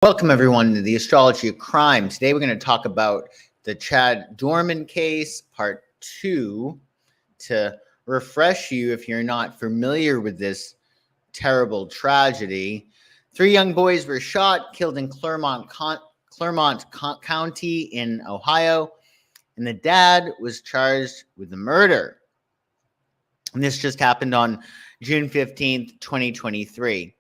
Welcome, everyone, to the Astrology of Crime. Today, we're going to talk about the Chad Doerman case, part 2, to refresh you if you're not familiar with this terrible tragedy. 3 young boys were shot, killed in 𝐕𝐢𝐝 County in Ohio, and the dad was charged with the murder. And this just happened on June 15th, 2023.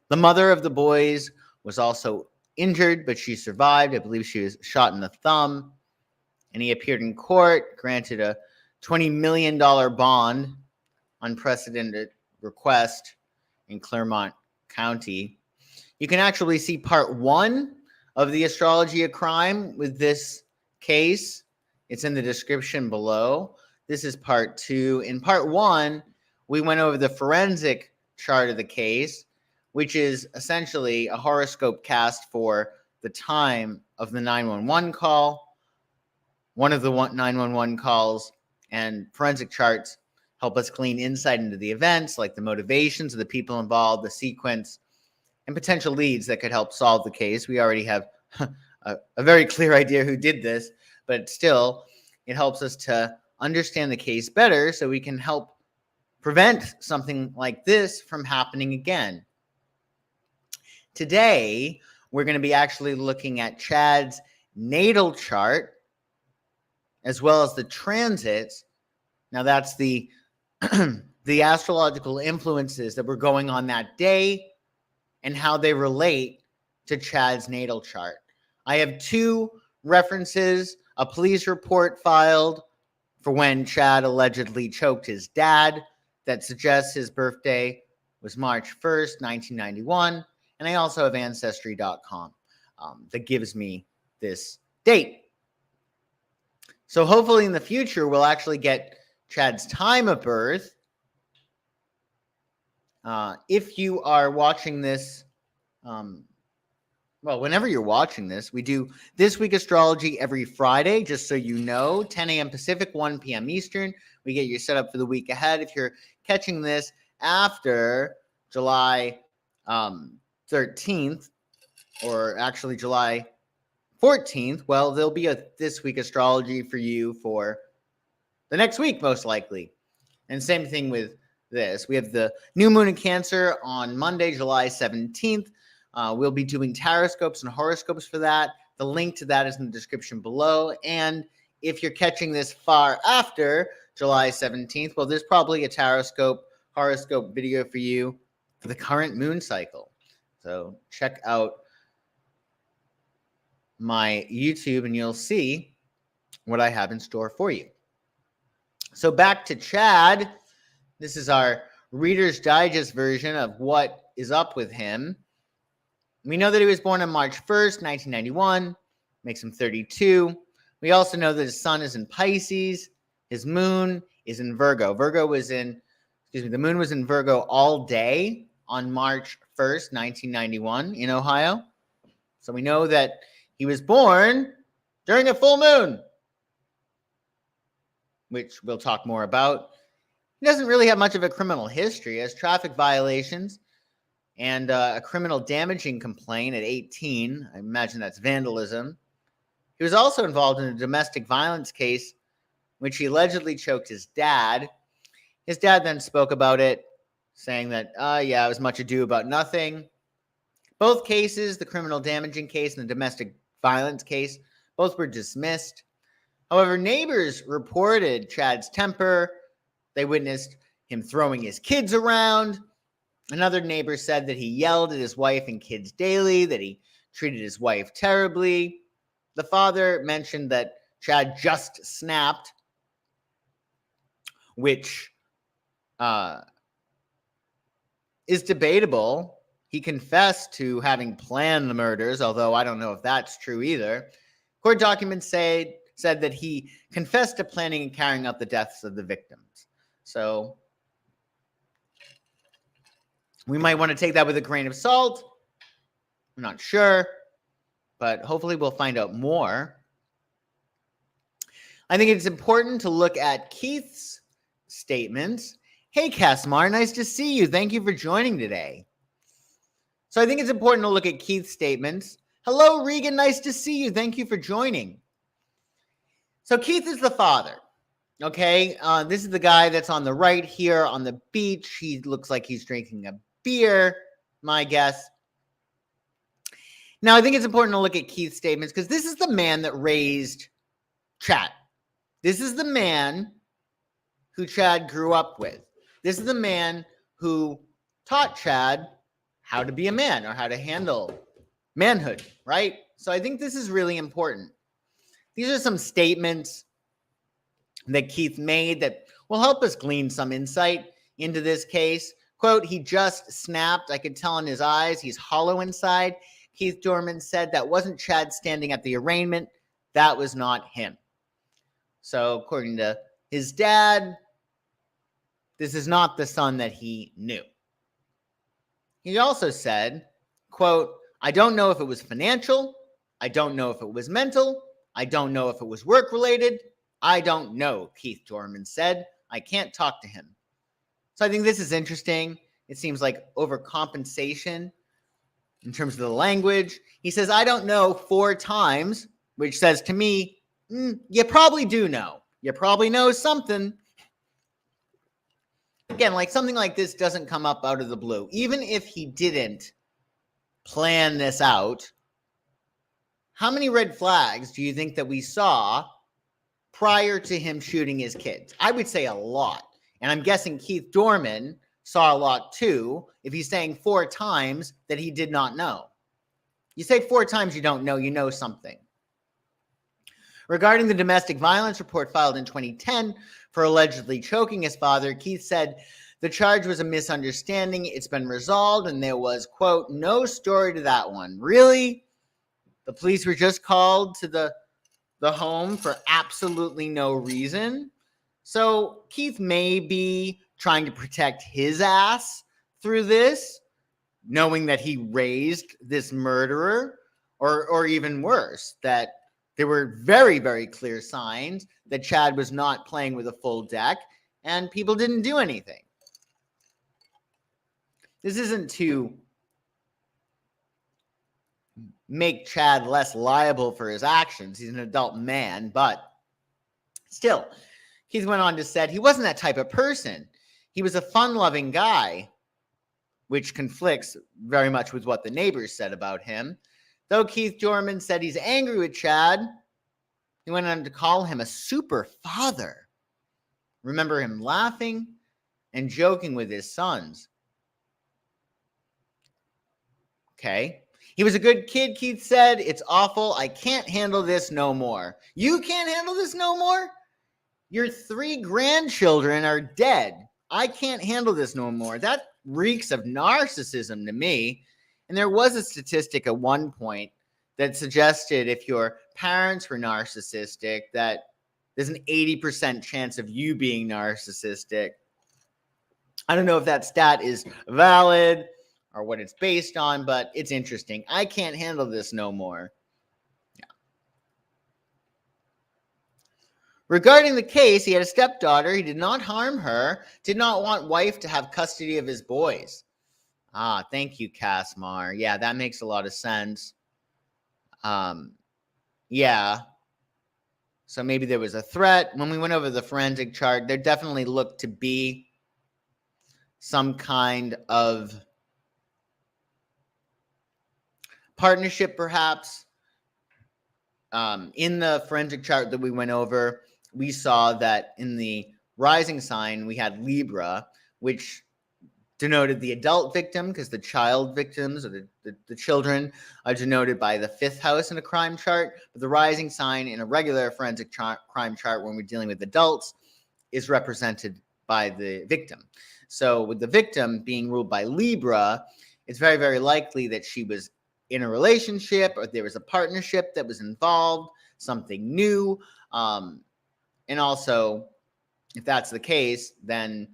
The mother of the boys was also injured, but she survived. I believe she was shot in the thumb. And he appeared in court, granted a $20 million bond, unprecedented request in 𝐕𝐝 County. You can actually see part 1 of the Astrology of Crime with this case. It's in the description below. This is part 2. In part 1, we went over the forensic chart of the case, which is essentially a horoscope cast for the time of the 911 call, one of the 911 calls, and forensic charts help us glean insight into the events, like the motivations of the people involved, the sequence, and potential leads that could help solve the case. We already have a very clear idea who did this, but still, it helps us to understand the case better so we can help prevent something like this from happening again. Today, we're going to be actually looking at Chad's natal chart as well as the transits. Now, that's the astrological influences that were going on that day and how they relate to Chad's natal chart. I have 2 references, a police report filed for when Chad allegedly choked his dad that suggests his birthday was March 1st, 1991. And I also have Ancestry.com that gives me this date. So hopefully in the future, we'll actually get Chad's time of birth. If you are watching this, whenever you're watching this, we do This Week Astrology every Friday, just so you know, 10 a.m. Pacific, 1 p.m. Eastern. We get you set up for the week ahead. If you're catching this after July 13th, or actually July 14th, well, there'll be a This Week Astrology for you for the next week, most likely. And same thing with this. We have the new moon in Cancer on Monday, July 17th. We'll be doing Tarotscopes and Horoscopes for that. The link to that is in the description below. And if you're catching this far after July 17th, well, there's probably a Tarotscope, horoscope video for you for the current moon cycle. So check out my YouTube and you'll see what I have in store for you. So back to Chad. This is our Reader's Digest version of what is up with him. We know that he was born on March 1st, 1991. Makes him 32. We also know that his sun is in Pisces. His moon is in Virgo. The moon was in Virgo all day on March 1st, 1991 in Ohio. So we know that he was born during a full moon, which we'll talk more about. He doesn't really have much of a criminal history. He has traffic violations and a criminal damaging complaint at 18. I imagine that's vandalism. He was also involved in a domestic violence case, which he allegedly choked his dad. His dad then spoke about it, saying that, it was much ado about nothing. Both cases, the criminal damaging case and the domestic violence case, both were dismissed. However, neighbors reported Chad's temper. They witnessed him throwing his kids around. Another neighbor said that he yelled at his wife and kids daily, that he treated his wife terribly. The father mentioned that Chad just snapped, which is debatable. He confessed to having planned the murders, although I don't know if that's true either. Court documents said that he confessed to planning and carrying out the deaths of the victims. So we might want to take that with a grain of salt. I'm not sure, but hopefully we'll find out more. I think it's important to look at Keith's statements. Hey, Casmar, nice to see you. Thank you for joining today. So I think it's important to look at Keith's statements. Hello, Regan. Nice to see you. Thank you for joining. So Keith is the father. Okay, this is the guy that's on the right here on the beach. He looks like he's drinking a beer, my guess. Now, I think it's important to look at Keith's statements because this is the man that raised Chad. This is the man who Chad grew up with. This is the man who taught Chad how to be a man or how to handle manhood, right? So I think this is really important. These are some statements that Keith made that will help us glean some insight into this case. Quote, he just snapped. I could tell in his eyes he's hollow inside. Keith Doerman said that wasn't Chad standing at the arraignment. That was not him. So according to his dad, this is not the son that he knew. He also said, quote, I don't know if it was financial. I don't know if it was mental. I don't know if it was work-related. I don't know, Keith Doerman said. I can't talk to him. So I think this is interesting. It seems like overcompensation in terms of the language. He says, I don't know 4 times, which says to me, you probably do know. You probably know something. Again, like something like this doesn't come up out of the blue. Even if he didn't plan this out, how many red flags do you think that we saw prior to him shooting his kids? I would say a lot. And I'm guessing Keith Doerman saw a lot too, if he's saying 4 times that he did not know. You say 4 times you don't know, you know something. Regarding the domestic violence report filed in 2010 for allegedly choking his father, Keith said the charge was a misunderstanding. It's been resolved, and there was, quote, no story to that one. Really? The police were just called to the home for absolutely no reason. So Keith may be trying to protect his ass through this, knowing that he raised this murderer, or even worse, that there were very, very clear signs that Chad was not playing with a full deck and people didn't do anything. This isn't to make Chad less liable for his actions. He's an adult man, but still, Keith went on to say he wasn't that type of person. He was a fun-loving guy, which conflicts very much with what the neighbors said about him. Though Keith Doerman said he's angry with Chad, he went on to call him a super father. Remember him laughing and joking with his sons. Okay. He was a good kid, Keith said. It's awful. I can't handle this no more. You can't handle this no more? Your 3 grandchildren are dead. I can't handle this no more. That reeks of narcissism to me. And there was a statistic at one point that suggested if your parents were narcissistic, that there's an 80% chance of you being narcissistic. I don't know if that stat is valid or what it's based on, but it's interesting. I can't handle this no more. Yeah. Regarding the case, he had a stepdaughter. He did not harm her, did not want wife to have custody of his boys. Ah, thank you, 𝐕𝐢𝐝𝐿. Yeah, that makes a lot of sense. Yeah. So maybe there was a threat. When we went over the forensic chart, there definitely looked to be some kind of partnership, perhaps. In the forensic chart that we went over, we saw that in the rising sign, we had Libra, which denoted the adult victim, because the child victims, or the children, are denoted by the 5th house in a crime chart. But the rising sign in a regular forensic crime chart, when we're dealing with adults, is represented by the victim. So with the victim being ruled by Libra, it's very, very likely that she was in a relationship, or there was a partnership that was involved, something new. And also, if that's the case, then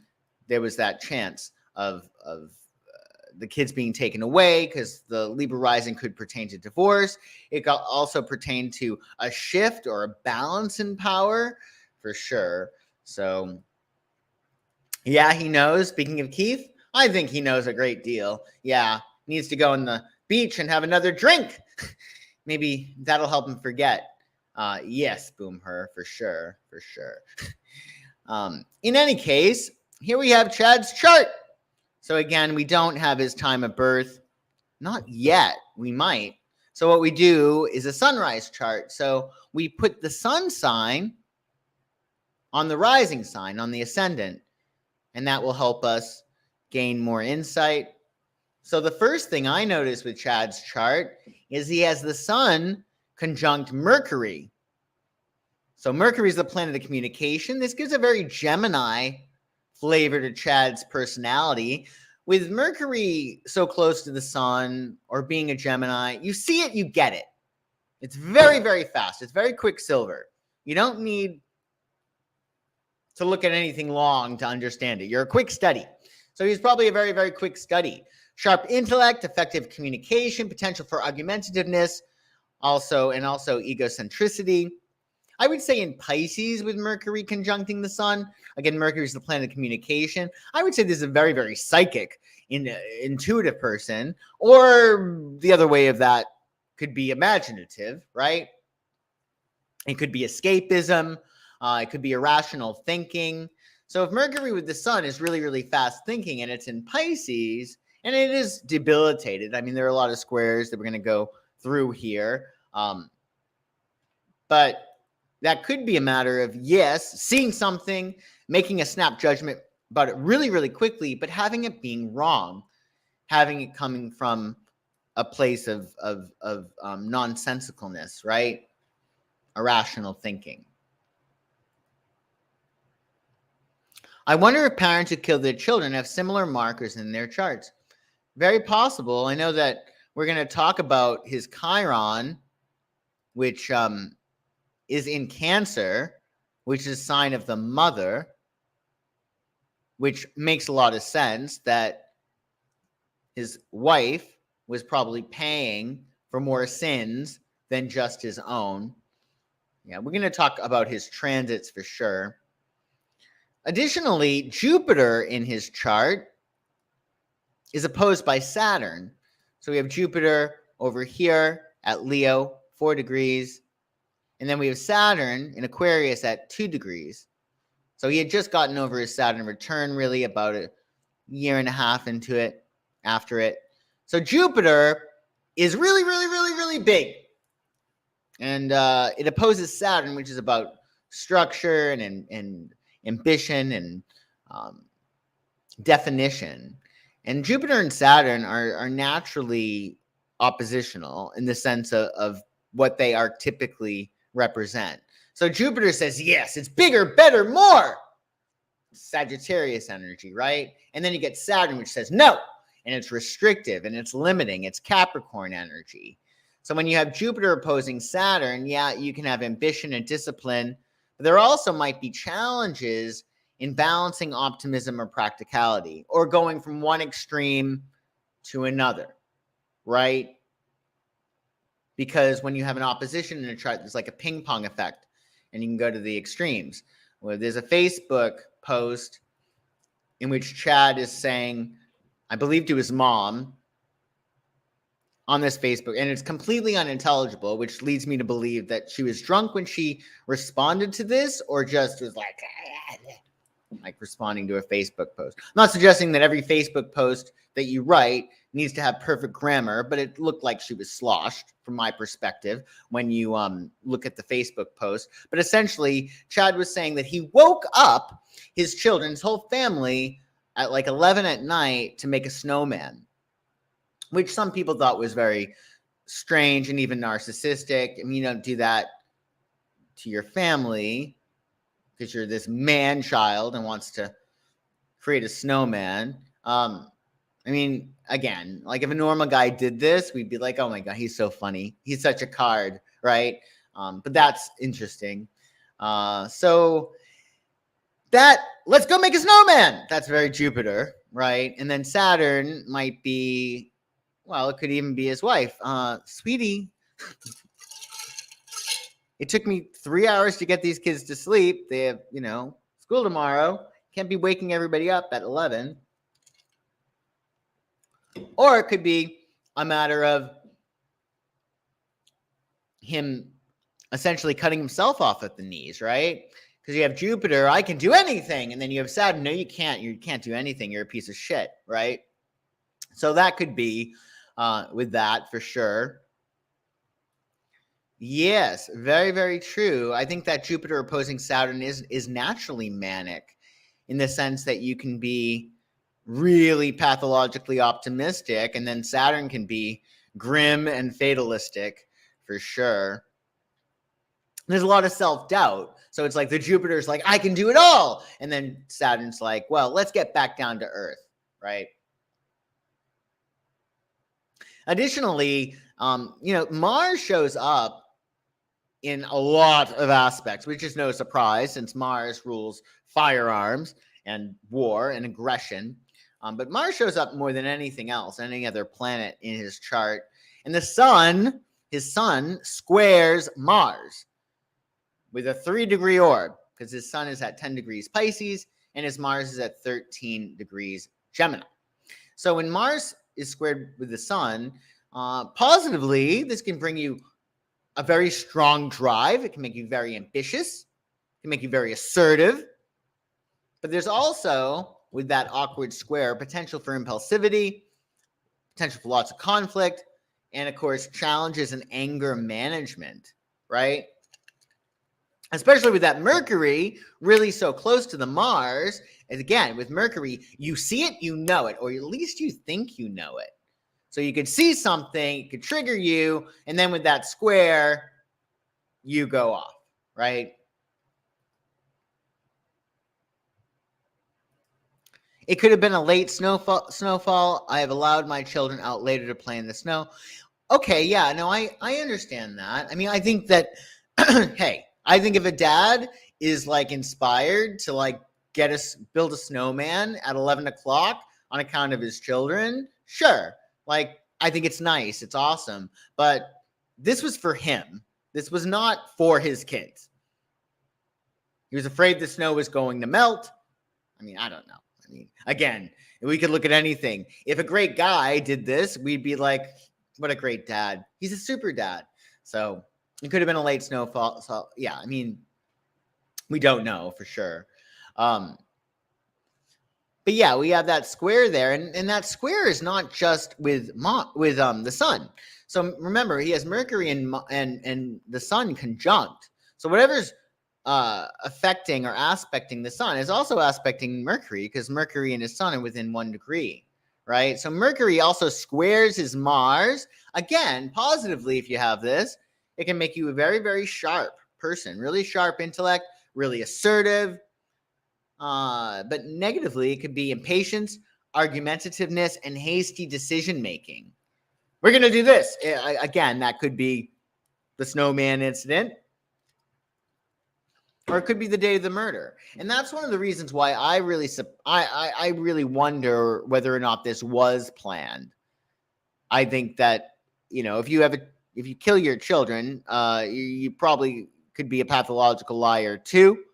there was that chance of the kids being taken away, because the Libra rising could pertain to divorce. It could also pertain to a shift or a balance in power, for sure. So, yeah, he knows. Speaking of Keith, I think he knows a great deal. Yeah, needs to go on the beach and have another drink. Maybe that'll help him forget. Yes, boom her, for sure, for sure. In any case, here we have Chad's chart. So again, we don't have his time of birth. Not yet. We might. So what we do is a sunrise chart. So we put the sun sign on the rising sign, on the ascendant, and that will help us gain more insight. So the first thing I notice with Chad's chart is he has the sun conjunct Mercury. So Mercury is the planet of communication. This gives a very Gemini flavor to Chad's personality. With Mercury so close to the sun or being a Gemini, you see it, you get it. It's very, very fast. It's very quicksilver. You don't need to look at anything long to understand it. You're a quick study. So he's probably a very, very quick study. Sharp intellect, effective communication, potential for argumentativeness, also egocentricity. I would say in Pisces with Mercury conjuncting the sun, again, Mercury is the planet of communication. I would say this is a very, very psychic, intuitive person, or the other way of that could be imaginative, right? It could be escapism. It could be irrational thinking. So if Mercury with the sun is really, really fast thinking and it's in Pisces, and it is debilitated. I mean, there are a lot of squares that we're going to go through here. But that could be a matter of, yes, seeing something, making a snap judgment about it really, really quickly, but having it being wrong, having it coming from a place of nonsensicalness, right? Irrational thinking. I wonder if parents who kill their children have similar markers in their charts. Very possible. I know that we're going to talk about his Chiron, which is in Cancer, which is a sign of the mother, which makes a lot of sense that his wife was probably paying for more sins than just his own. Yeah, we're going to talk about his transits for sure. Additionally, Jupiter in his chart is opposed by Saturn. So we have Jupiter over here at Leo, 4 degrees. And then we have Saturn in Aquarius at 2 degrees. So he had just gotten over his Saturn return, really about a year and a half into it, after it. So Jupiter is really, really, really, really big. And it opposes Saturn, which is about structure and ambition and definition. And Jupiter and Saturn are naturally oppositional in the sense of what they are typically represent. So Jupiter says, yes, it's bigger, better, more. Sagittarius energy, right? And then you get Saturn, which says no, and it's restrictive and it's limiting. It's Capricorn energy. So when you have Jupiter opposing Saturn, yeah, you can have ambition and discipline, but there also might be challenges in balancing optimism or practicality, or going from one extreme to another, right? Because when you have an opposition in a chart, there's like a ping pong effect, and you can go to the extremes. Well, there's a Facebook post in which Chad is saying, I believe to his mom on this Facebook, and it's completely unintelligible, which leads me to believe that she was drunk when she responded to this, or just was like responding to a Facebook post. I'm not suggesting that every Facebook post that you write needs to have perfect grammar, but it looked like she was sloshed from my perspective when you look at the Facebook post. But essentially, Chad was saying that he woke up his children, his whole family, at like 11 at night to make a snowman, which some people thought was very strange and even narcissistic. I mean, you don't do that to your family because you're this man child and wants to create a snowman. I mean, again, like if a normal guy did this, we'd be like, oh my God, he's so funny. He's such a card, right? But that's interesting. So that, let's go make a snowman. That's very Jupiter, right? And then Saturn might be, well, it could even be his wife. Sweetie, it took me 3 hours to get these kids to sleep. They have, school tomorrow. Can't be waking everybody up at 11. Or it could be a matter of him essentially cutting himself off at the knees, right? Because you have Jupiter, I can do anything. And then you have Saturn, no, you can't. You can't do anything. You're a piece of shit, right? So that could be with that for sure. Yes, very, very true. I think that Jupiter opposing Saturn is naturally manic in the sense that you can be really pathologically optimistic, and then Saturn can be grim and fatalistic for sure. There's a lot of self-doubt. So it's like the Jupiter's like, I can do it all. And then Saturn's like, well, let's get back down to earth, right? Additionally, Mars shows up in a lot of aspects, which is no surprise since Mars rules firearms and war and aggression. But Mars shows up more than anything else, any other planet in his chart. And the sun, his sun, squares Mars with a 3-degree orb because his sun is at 10 degrees Pisces and his Mars is at 13 degrees Gemini. So when Mars is squared with the sun, positively, this can bring you a very strong drive. It can make you very ambitious. It can make you very assertive. But there's also, with that awkward square, potential for impulsivity, potential for lots of conflict, and of course, challenges and anger management, right? Especially with that Mercury really so close to the Mars. And again, with Mercury, you see it, you know it, or at least you think you know it. So you could see something, it could trigger you, and then with that square, you go off, right? It could have been a late snowfall. I have allowed my children out later to play in the snow. Okay, yeah, no, I understand that. I mean, I think that, hey, I think if a dad is like inspired to like build a snowman at 11 o'clock on account of his children, sure. Like, I think it's nice. It's awesome. But this was for him. This was not for his kids. He was afraid the snow was going to melt. I mean, I don't know. I mean, again, we could look at anything. If a great guy did this, we'd be like, what a great dad. He's a super dad. So it could have been a late snowfall. So yeah, I mean, we don't know for sure. But yeah, we have that square there, and that square is not just with the sun. So remember, he has Mercury and the sun conjunct. So whatever's affecting or aspecting the sun is also aspecting Mercury because Mercury and his sun are within 1 degree, right? So Mercury also squares his Mars. Again, positively, if you have this, it can make you a very, very sharp person, really sharp intellect, really assertive. But negatively, it could be impatience, argumentativeness, and hasty decision-making. We're going to do this. Again, that could be the snowman incident, or it could be the day of the murder. And that's one of the reasons why I really wonder whether or not this was planned. I think that, if you kill your children, you probably could be a pathological liar too.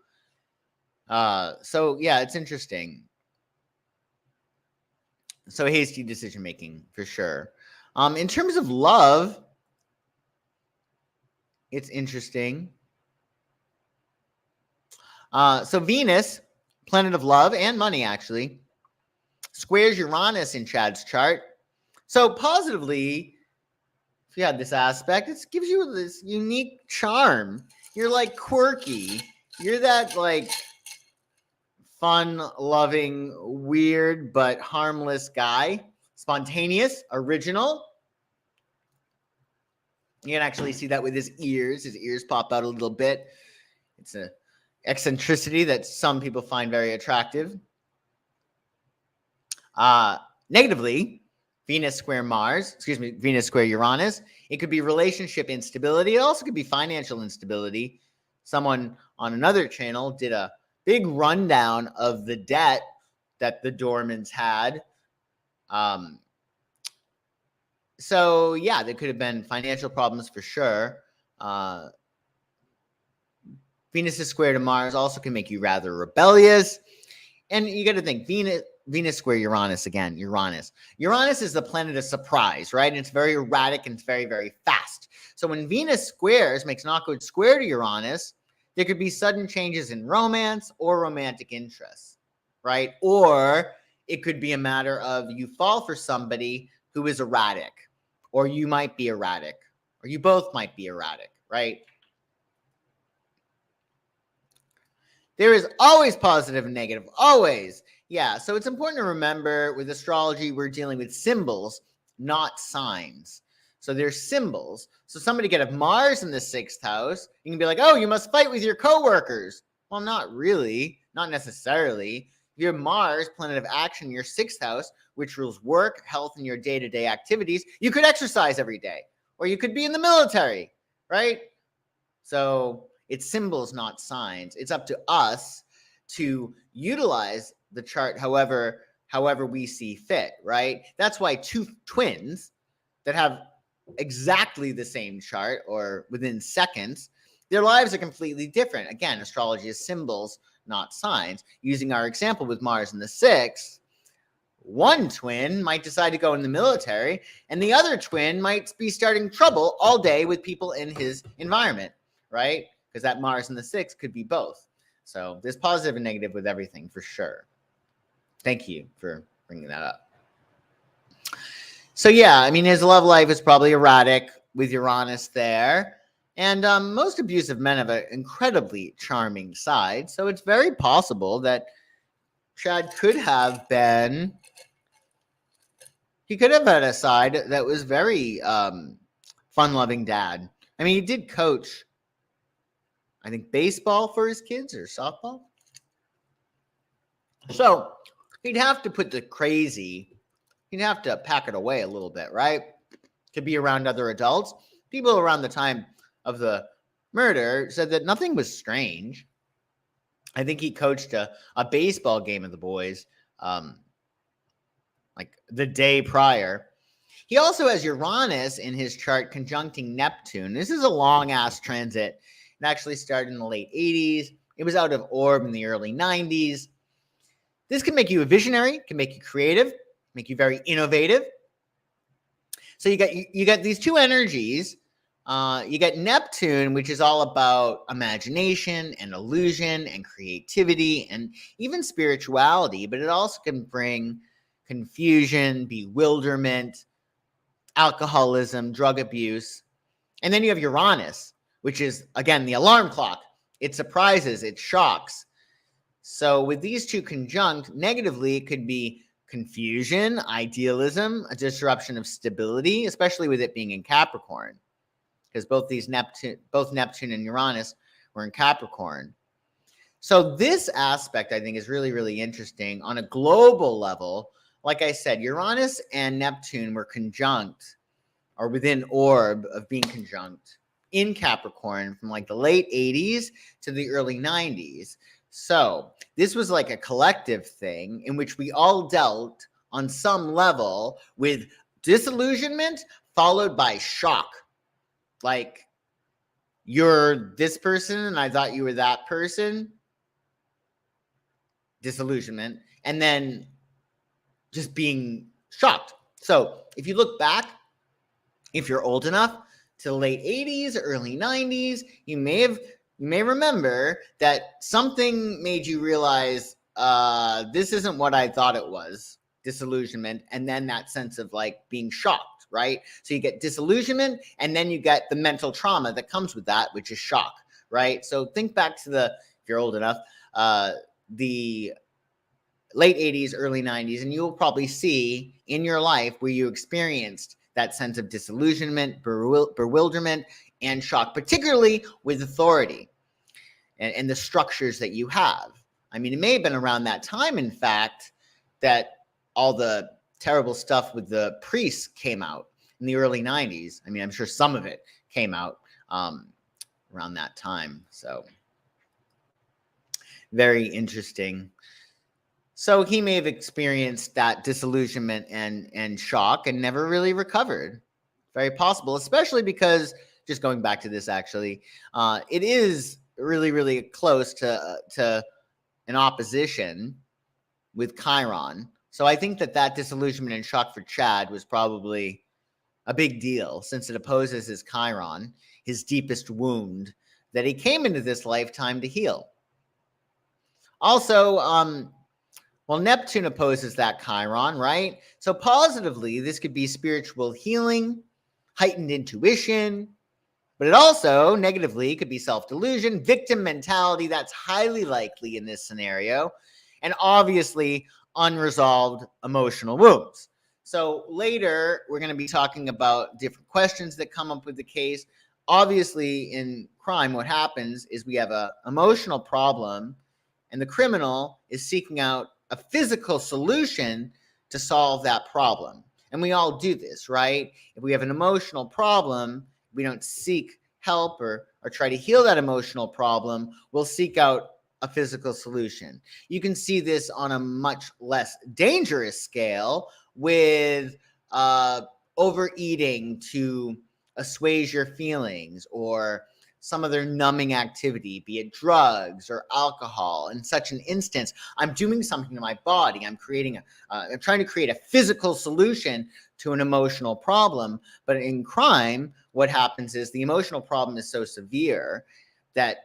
So yeah, it's interesting. So hasty decision making for sure. In terms of love, it's interesting. So Venus, planet of love and money, actually, squares Uranus in Chad's chart. So positively, if you had this aspect, it gives you this unique charm. You're like quirky. You're that like fun, loving, weird, but harmless guy. Spontaneous, original. You can actually see that with his ears. His ears pop out a little bit. It's an eccentricity that some people find very attractive. Negatively, Venus square Uranus. It could be relationship instability. It also could be financial instability. Someone on another channel did a big rundown of the debt that the Doermans had. So yeah, there could have been financial problems for sure. Venus is square to Mars also can make you rather rebellious. And you got to think, Venus square Uranus again, Uranus. Uranus is the planet of surprise, right? And it's very erratic and it's very, very fast. So when Venus squares, makes an awkward square to Uranus, there could be sudden changes in romance or romantic interests, right? Or it could be a matter of you fall for somebody who is erratic, or you might be erratic, or you both might be erratic, right? There is always positive and negative, always. Yeah, so it's important to remember with astrology, we're dealing with symbols, not signs. So there's symbols. So somebody could have Mars in the 6th house. You can be like, oh, you must fight with your coworkers. Well, not really, not necessarily. If you have Mars, planet of action, in your 6th house, which rules work, health, and your day-to-day activities, you could exercise every day, or you could be in the military, right? So it's symbols, not signs. It's up to us to utilize the chart however we see fit, right? That's why two twins that have exactly the same chart or within seconds, their lives are completely different. Again, astrology is symbols, not signs. Using our example with Mars in the 6th, one twin might decide to go in the military, and the other twin might be starting trouble all day with people in his environment, right? Because that Mars in the 6th could be both. So there's positive and negative with everything for sure. Thank you for bringing that up. So yeah, I mean, his love life is probably erratic with Uranus there. And most abusive men have an incredibly charming side. So it's very possible that Chad could have been, he could have had a side that was very fun-loving dad. I mean, he did coach, I think, baseball for his kids or softball. So he'd have to put the crazy, he'd have to pack it away a little bit, right? To be around other adults. People around the time of the murder said that nothing was strange. I think he coached a baseball game of the boys like the day prior. He also has Uranus in his chart conjuncting Neptune. This is a long-ass transit. It actually started in the late 80s. It was out of orb in the early 90s. This can make you a visionary, can make you creative, make you very innovative. So you got these two energies. You got Neptune, which is all about imagination and illusion and creativity and even spirituality, but it also can bring confusion, bewilderment, alcoholism, drug abuse. And then you have Uranus, which is, again, the alarm clock. It surprises, it shocks. So with these two conjunct, negatively, it could be confusion, idealism, a disruption of stability, especially with it being in Capricorn, because both Neptune and Uranus were in Capricorn. So this aspect, I think, is really, really interesting on a global level. Like I said, Uranus and Neptune were conjunct, or within orb of being conjunct, in Capricorn from like the late 80s to the early 90s. So this was like a collective thing in which we all dealt on some level with disillusionment followed by shock. Like, you're this person and I thought you were that person. Disillusionment. And then just being shocked. So if you look back, if you're old enough, to the late 80s, early 90s, you may remember that something made you realize this isn't what I thought it was. Disillusionment, and then that sense of like being shocked, right? So you get disillusionment, and then you get the mental trauma that comes with that, which is shock, right? So think back to if you're old enough, the late 80s, early 90s, and you'll probably see in your life where you experienced that sense of disillusionment, bewilderment, and shock, particularly with authority and the structures that you have. I mean, it may have been around that time, in fact, that all the terrible stuff with the priests came out in the early 90s. I mean, I'm sure some of it came out around that time. So very interesting. So he may have experienced that disillusionment and shock and never really recovered. Very possible, especially because, just going back to this actually, it is really, really close to an opposition with Chiron, So I think that disillusionment and shock for Chad was probably a big deal, since it opposes his Chiron, his deepest wound that he came into this lifetime to heal. Also, well, Neptune opposes that Chiron, right? So positively, this could be spiritual healing, heightened intuition, but it also negatively could be self-delusion, victim mentality. That's highly likely in this scenario, and obviously unresolved emotional wounds. So later, we're going to be talking about different questions that come up with the case. Obviously, in crime, what happens is we have an emotional problem, and the criminal is seeking out a physical solution to solve that problem. And we all do this, right? If we have an emotional problem, we don't seek help or try to heal that emotional problem. We'll seek out a physical solution. You can see this on a much less dangerous scale with overeating to assuage your feelings, or some other numbing activity, be it drugs or alcohol. In such an instance, I'm doing something to my body. I'm trying to create a physical solution to an emotional problem. But in crime, what happens is the emotional problem is so severe that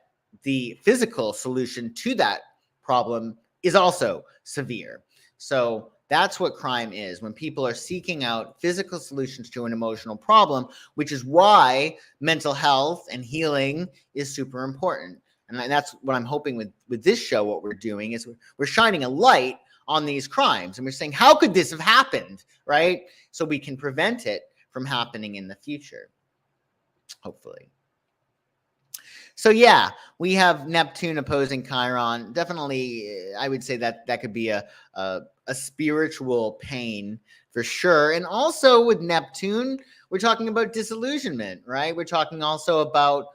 the physical solution to that problem is also severe. So that's what crime is, when people are seeking out physical solutions to an emotional problem, which is why mental health and healing is super important. And that's what I'm hoping with this show. What we're doing is we're shining a light on these crimes, and we're saying, how could this have happened, right? So we can prevent it from happening in the future, hopefully. So yeah, we have Neptune opposing Chiron. Definitely, I would say that could be a spiritual pain for sure. And also with Neptune, we're talking about disillusionment, right? We're talking also about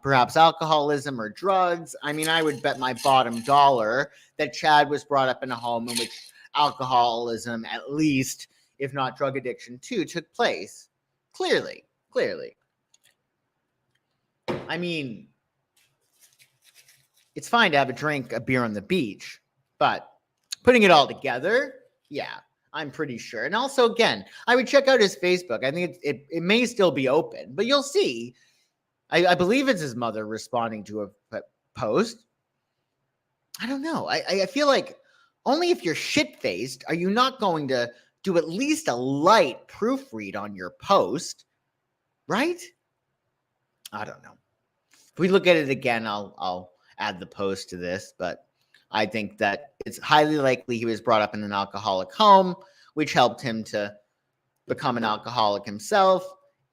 perhaps alcoholism or drugs. I mean, I would bet my bottom dollar that Chad was brought up in a home in which alcoholism, at least, if not drug addiction too, took place. Clearly. I mean, it's fine to have a beer on the beach, but putting it all together, yeah, I'm pretty sure. And also, again, I would check out his Facebook. I think it may still be open, but you'll see. I believe it's his mother responding to a post. I don't know. I feel like only if you're shit-faced are you not going to do at least a light proofread on your post, right? I don't know. If we look at it again, I'll add the post to this, but I think that it's highly likely he was brought up in an alcoholic home, which helped him to become an alcoholic himself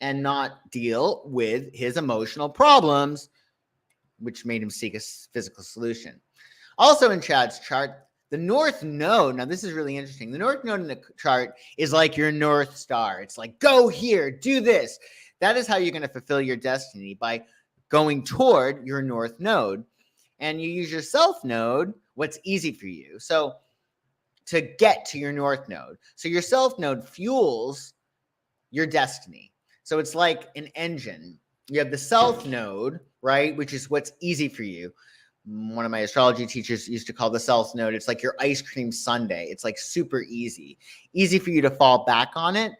and not deal with his emotional problems, which made him seek a physical solution. Also in Chad's chart, the North Node, now this is really interesting. The North Node in the chart is like your North Star. It's like, go here, do this. That is how you're going to fulfill your destiny, by going toward your North Node. And you use your South Node, what's easy for you. So to get to your North Node. So your South Node fuels your destiny. So it's like an engine. You have the South Node, right, which is what's easy for you. One of my astrology teachers used to call the South Node, it's like your ice cream sundae. It's like super easy for you to fall back on it.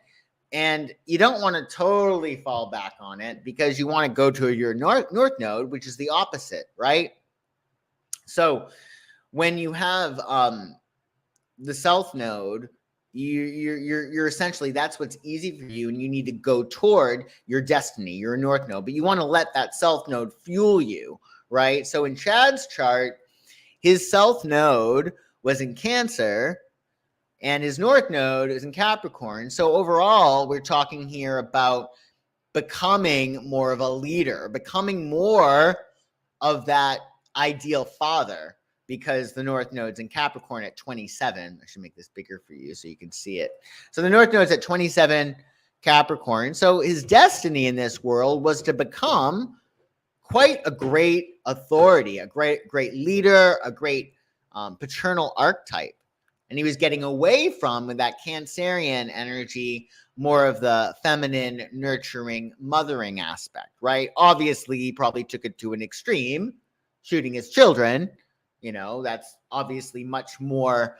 And you don't want to totally fall back on it, because you want to go to your North Node, which is the opposite, right? So when you have the South Node, you're essentially, that's what's easy for you, and you need to go toward your destiny, your North Node. But you want to let that South Node fuel you, right? So in Chad's chart, his South Node was in Cancer, and his North Node is in Capricorn. So overall, we're talking here about becoming more of a leader, becoming more of that ideal father, because the North Node's in Capricorn at 27. I should make this bigger for you so you can see it. So the North Node's at 27 Capricorn. So his destiny in this world was to become quite a great authority, a great leader, a great paternal archetype. And he was getting away from, with that Cancerian energy, more of the feminine, nurturing, mothering aspect, right? Obviously, he probably took it to an extreme, shooting his children. You know, that's obviously much more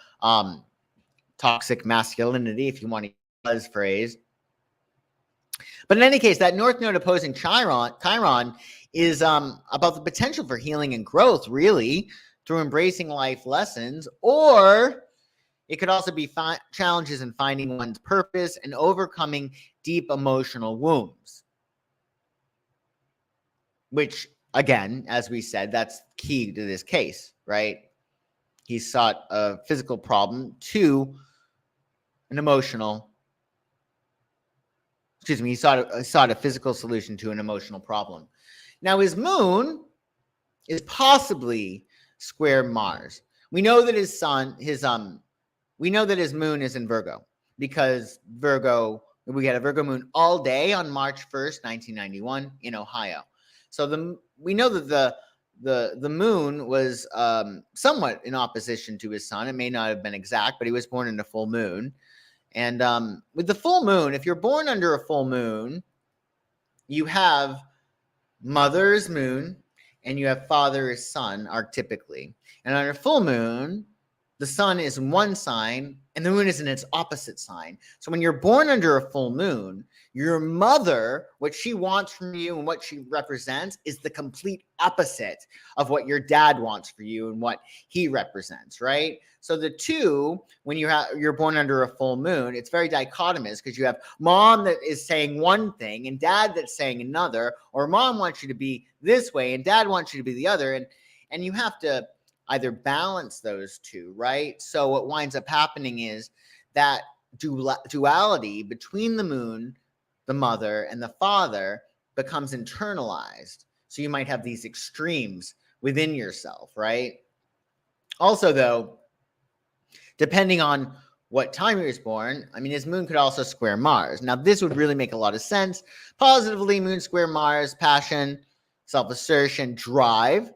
toxic masculinity, if you want to use Buzz phrase. But in any case, that North Node opposing Chiron is about the potential for healing and growth, really, through embracing life lessons, or it could also be challenges in finding one's purpose and overcoming deep emotional wounds, which, again, as we said, that's key to this case, right? He sought a physical problem to an emotional, he sought a physical solution to an emotional problem. Now, his moon is possibly square Mars. We know that his moon is in Virgo, because we get a Virgo moon all day on March 1st, 1991 in Ohio. So we know that the moon was somewhat in opposition to his sun. It may not have been exact, but he was born in a full moon. And with the full moon, if you're born under a full moon, you have mother's moon and you have father's sun archetypically. And on a full moon, the sun is in one sign and the moon is in its opposite sign. So when you're born under a full moon, your mother, what she wants from you and what she represents is the complete opposite of what your dad wants for you and what he represents, right? So the two, when you're born under a full moon, it's very dichotomous, because you have mom that is saying one thing and dad that's saying another, or mom wants you to be this way and dad wants you to be the other. And you have to either balance those two, right? So what winds up happening is that duality between the moon, the mother, and the father becomes internalized. So you might have these extremes within yourself, right? Also, though, depending on what time he was born, I mean, his moon could also square Mars. Now, this would really make a lot of sense. Positively, moon square Mars, passion, self-assertion, drive.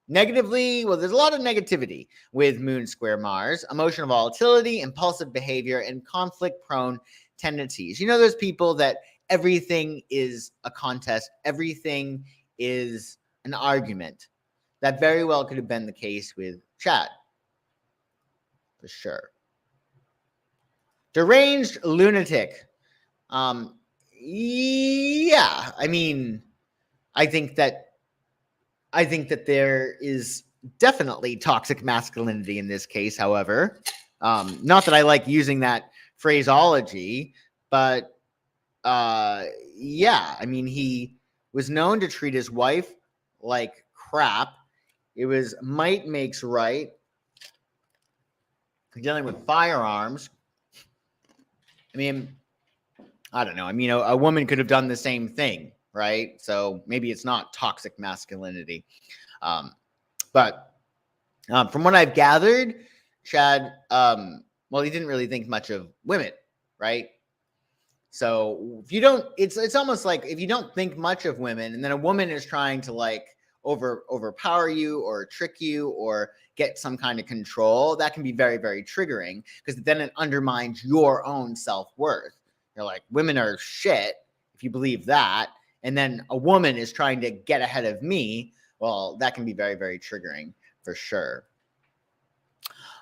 Negatively, well, there's a lot of negativity with moon square Mars, emotional volatility, impulsive behavior, and conflict-prone tendencies. You know, those people that everything is a contest, everything is an argument. That very well could have been the case with Chad, for sure. Deranged lunatic. Yeah, I mean, I think that there is definitely toxic masculinity in this case, however. Not that I like using that phraseology, but yeah, I mean, he was known to treat his wife like crap. It was might makes right. Dealing with firearms. I mean, I don't know. I mean, a woman could have done the same thing, right? So maybe it's not toxic masculinity. But from what I've gathered, Chad, well, he didn't really think much of women, right? So if you don't, it's almost like if you don't think much of women, and then a woman is trying to like overpower you or trick you or get some kind of control, that can be very, very triggering, because then it undermines your own self-worth. You're like, women are shit if you believe that, and then a woman is trying to get ahead of me. Well, that can be very, very triggering for sure.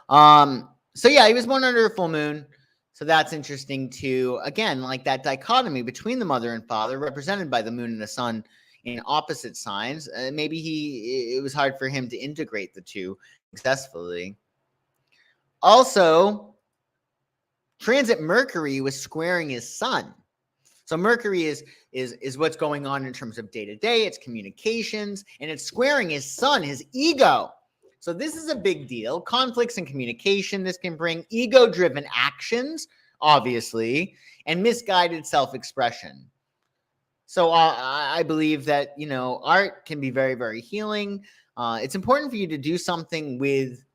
So yeah, he was born under a full moon. So that's interesting too. Again, like that dichotomy between the mother and father, represented by the moon and the sun in opposite signs. Maybe it was hard for him to integrate the two successfully. Also, transit Mercury was squaring his sun. So Mercury is what's going on in terms of day-to-day, it's communications, and it's squaring his sun, his ego. So this is a big deal. Conflicts in communication. This can bring ego-driven actions, obviously, and misguided self-expression. So I believe that, you know, art can be very, very healing. It's important for you to do something with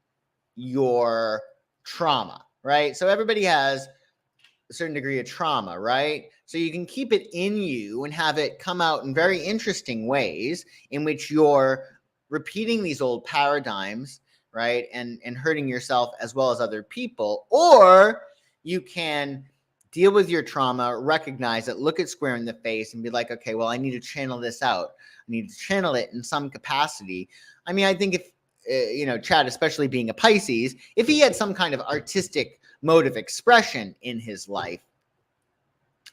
your trauma, right? So everybody has a certain degree of trauma, right? So you can keep it in you and have it come out in very interesting ways in which you're repeating these old paradigms, right? And hurting yourself as well as other people. Or you can deal with your trauma, recognize it, look it square in the face and be like, okay, well, I need to channel this out. I need to channel it in some capacity. I mean, I think if, you know, Chad, especially being a Pisces, if he had some kind of artistic mode of expression in his life.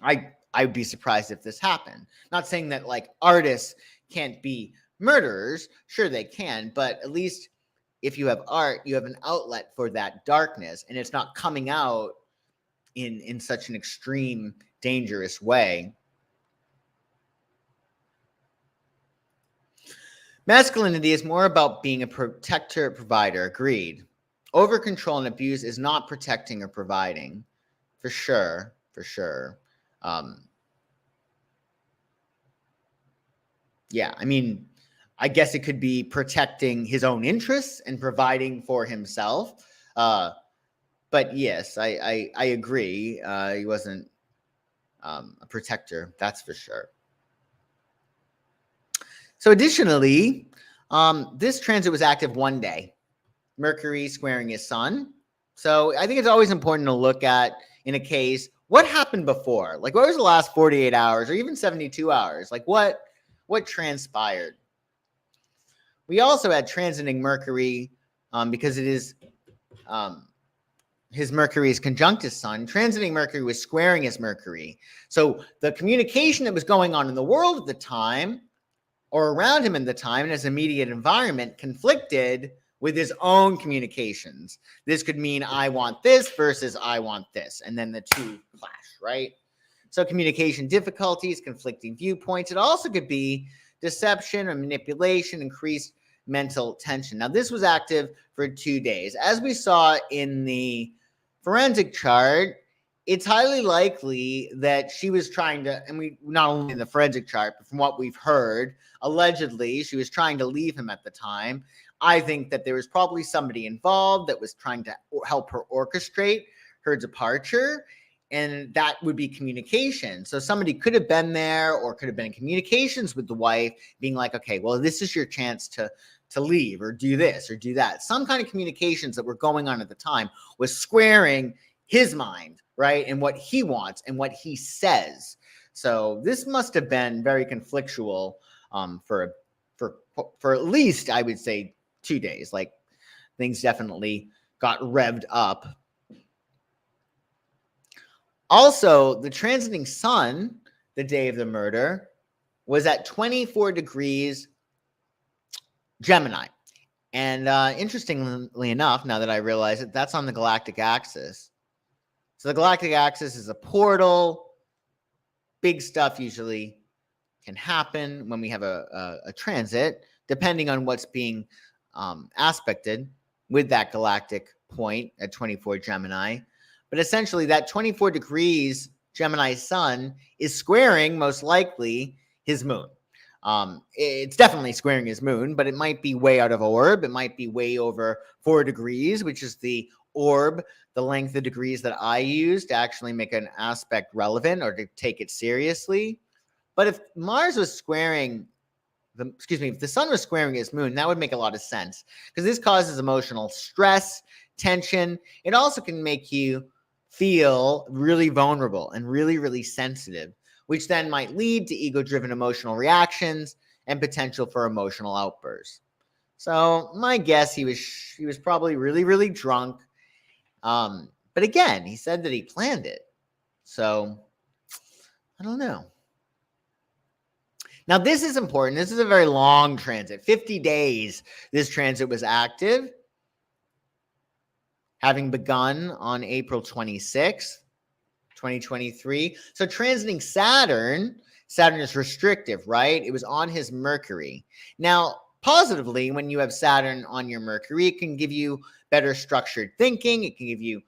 I'd be surprised if this happened. Not saying that like artists can't be murderers. Sure, they can, but at least if you have art, you have an outlet for that darkness, and it's not coming out in such an extreme, dangerous way. Masculinity is more about being a protector, provider. Agreed. Over control and abuse is not protecting or providing. For sure. For sure. Yeah, I mean, I guess it could be protecting his own interests and providing for himself. But yes, I agree. He wasn't a protector, that's for sure. So additionally, this transit was active one day. Mercury squaring his sun. So I think it's always important to look at, in a case, what happened before? Like, what was the last 48 hours or even 72 hours? Like, what transpired? We also had transiting Mercury because it is his Mercury is conjunct his sun. Transiting Mercury was squaring his Mercury. So the communication that was going on in the world at the time or around him in the time in his immediate environment conflicted with his own communications. This could mean I want this versus I want this, and then the two clash, right? So communication difficulties, conflicting viewpoints. It also could be deception or manipulation, increased mental tension. Now, this was active for 2 days. As we saw in the forensic chart, it's highly likely that she was trying to, and we not only in the forensic chart, but from what we've heard, allegedly, she was trying to leave him at the time. I think that there was probably somebody involved that was trying to help her orchestrate her departure, and that would be communication. So somebody could have been there or could have been in communications with the wife, being like, okay, well, this is your chance to leave or do this or do that. Some kind of communications that were going on at the time was squaring his mind, right? And what he wants and what he says. So this must have been very conflictual for at least, I would say, 2 days. Like, things definitely got revved up. Also, the transiting sun, the day of the murder, was at 24 degrees Gemini. And interestingly enough, now that I realize it, that's on the galactic axis. So the galactic axis is a portal. Big stuff usually can happen when we have a transit, depending on what's being aspected with that galactic point at 24 Gemini. But essentially, that 24 degrees Gemini sun is squaring, most likely, his moon. It's definitely squaring his moon, but it might be way out of orb. It might be way over 4 degrees, which is the orb, the length of degrees that I use to actually make an aspect relevant or to take it seriously. But if Mars was squaring, if the sun was squaring his moon, that would make a lot of sense, because this causes emotional stress, tension. It also can make you feel really vulnerable and really, really sensitive, which then might lead to ego-driven emotional reactions and potential for emotional outbursts. So my guess, he was probably really, really drunk. But again, he said that he planned it. So I don't know. Now, this is important. This is a very long transit. 50 days this transit was active, having begun on April 26th, 2023. So transiting Saturn is restrictive, right? It was on his Mercury. Now, positively, when you have Saturn on your Mercury, it can give you better structured thinking. It can give you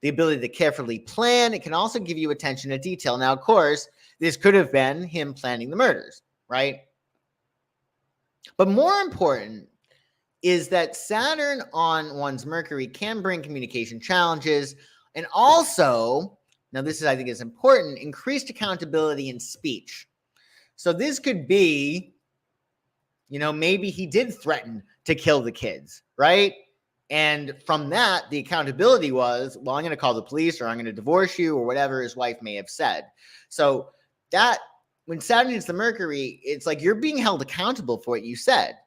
the ability to carefully plan. It can also give you attention to detail. Now, of course, this could have been him planning the murders, right? But more important is that Saturn on one's Mercury can bring communication challenges, and also, now this is, I think, is important, increased accountability in speech. So this could be, maybe he did threaten to kill the kids, right? And from that, the accountability was, well, I'm going to call the police, or I'm going to divorce you, or whatever his wife may have said. So that, when Saturn hits the Mercury, it's like you're being held accountable for what you said,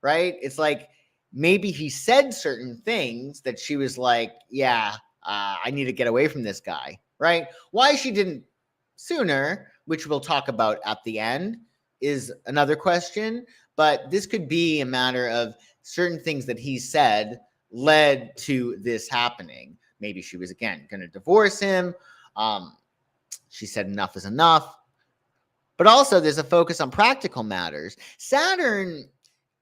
right? It's like maybe he said certain things that she was like, yeah, I need to get away from this guy, right? Why she didn't sooner, which we'll talk about at the end, is another question. But this could be a matter of certain things that he said led to this happening. Maybe she was, again, going to divorce him. She said enough is enough. But also there's a focus on practical matters. Saturn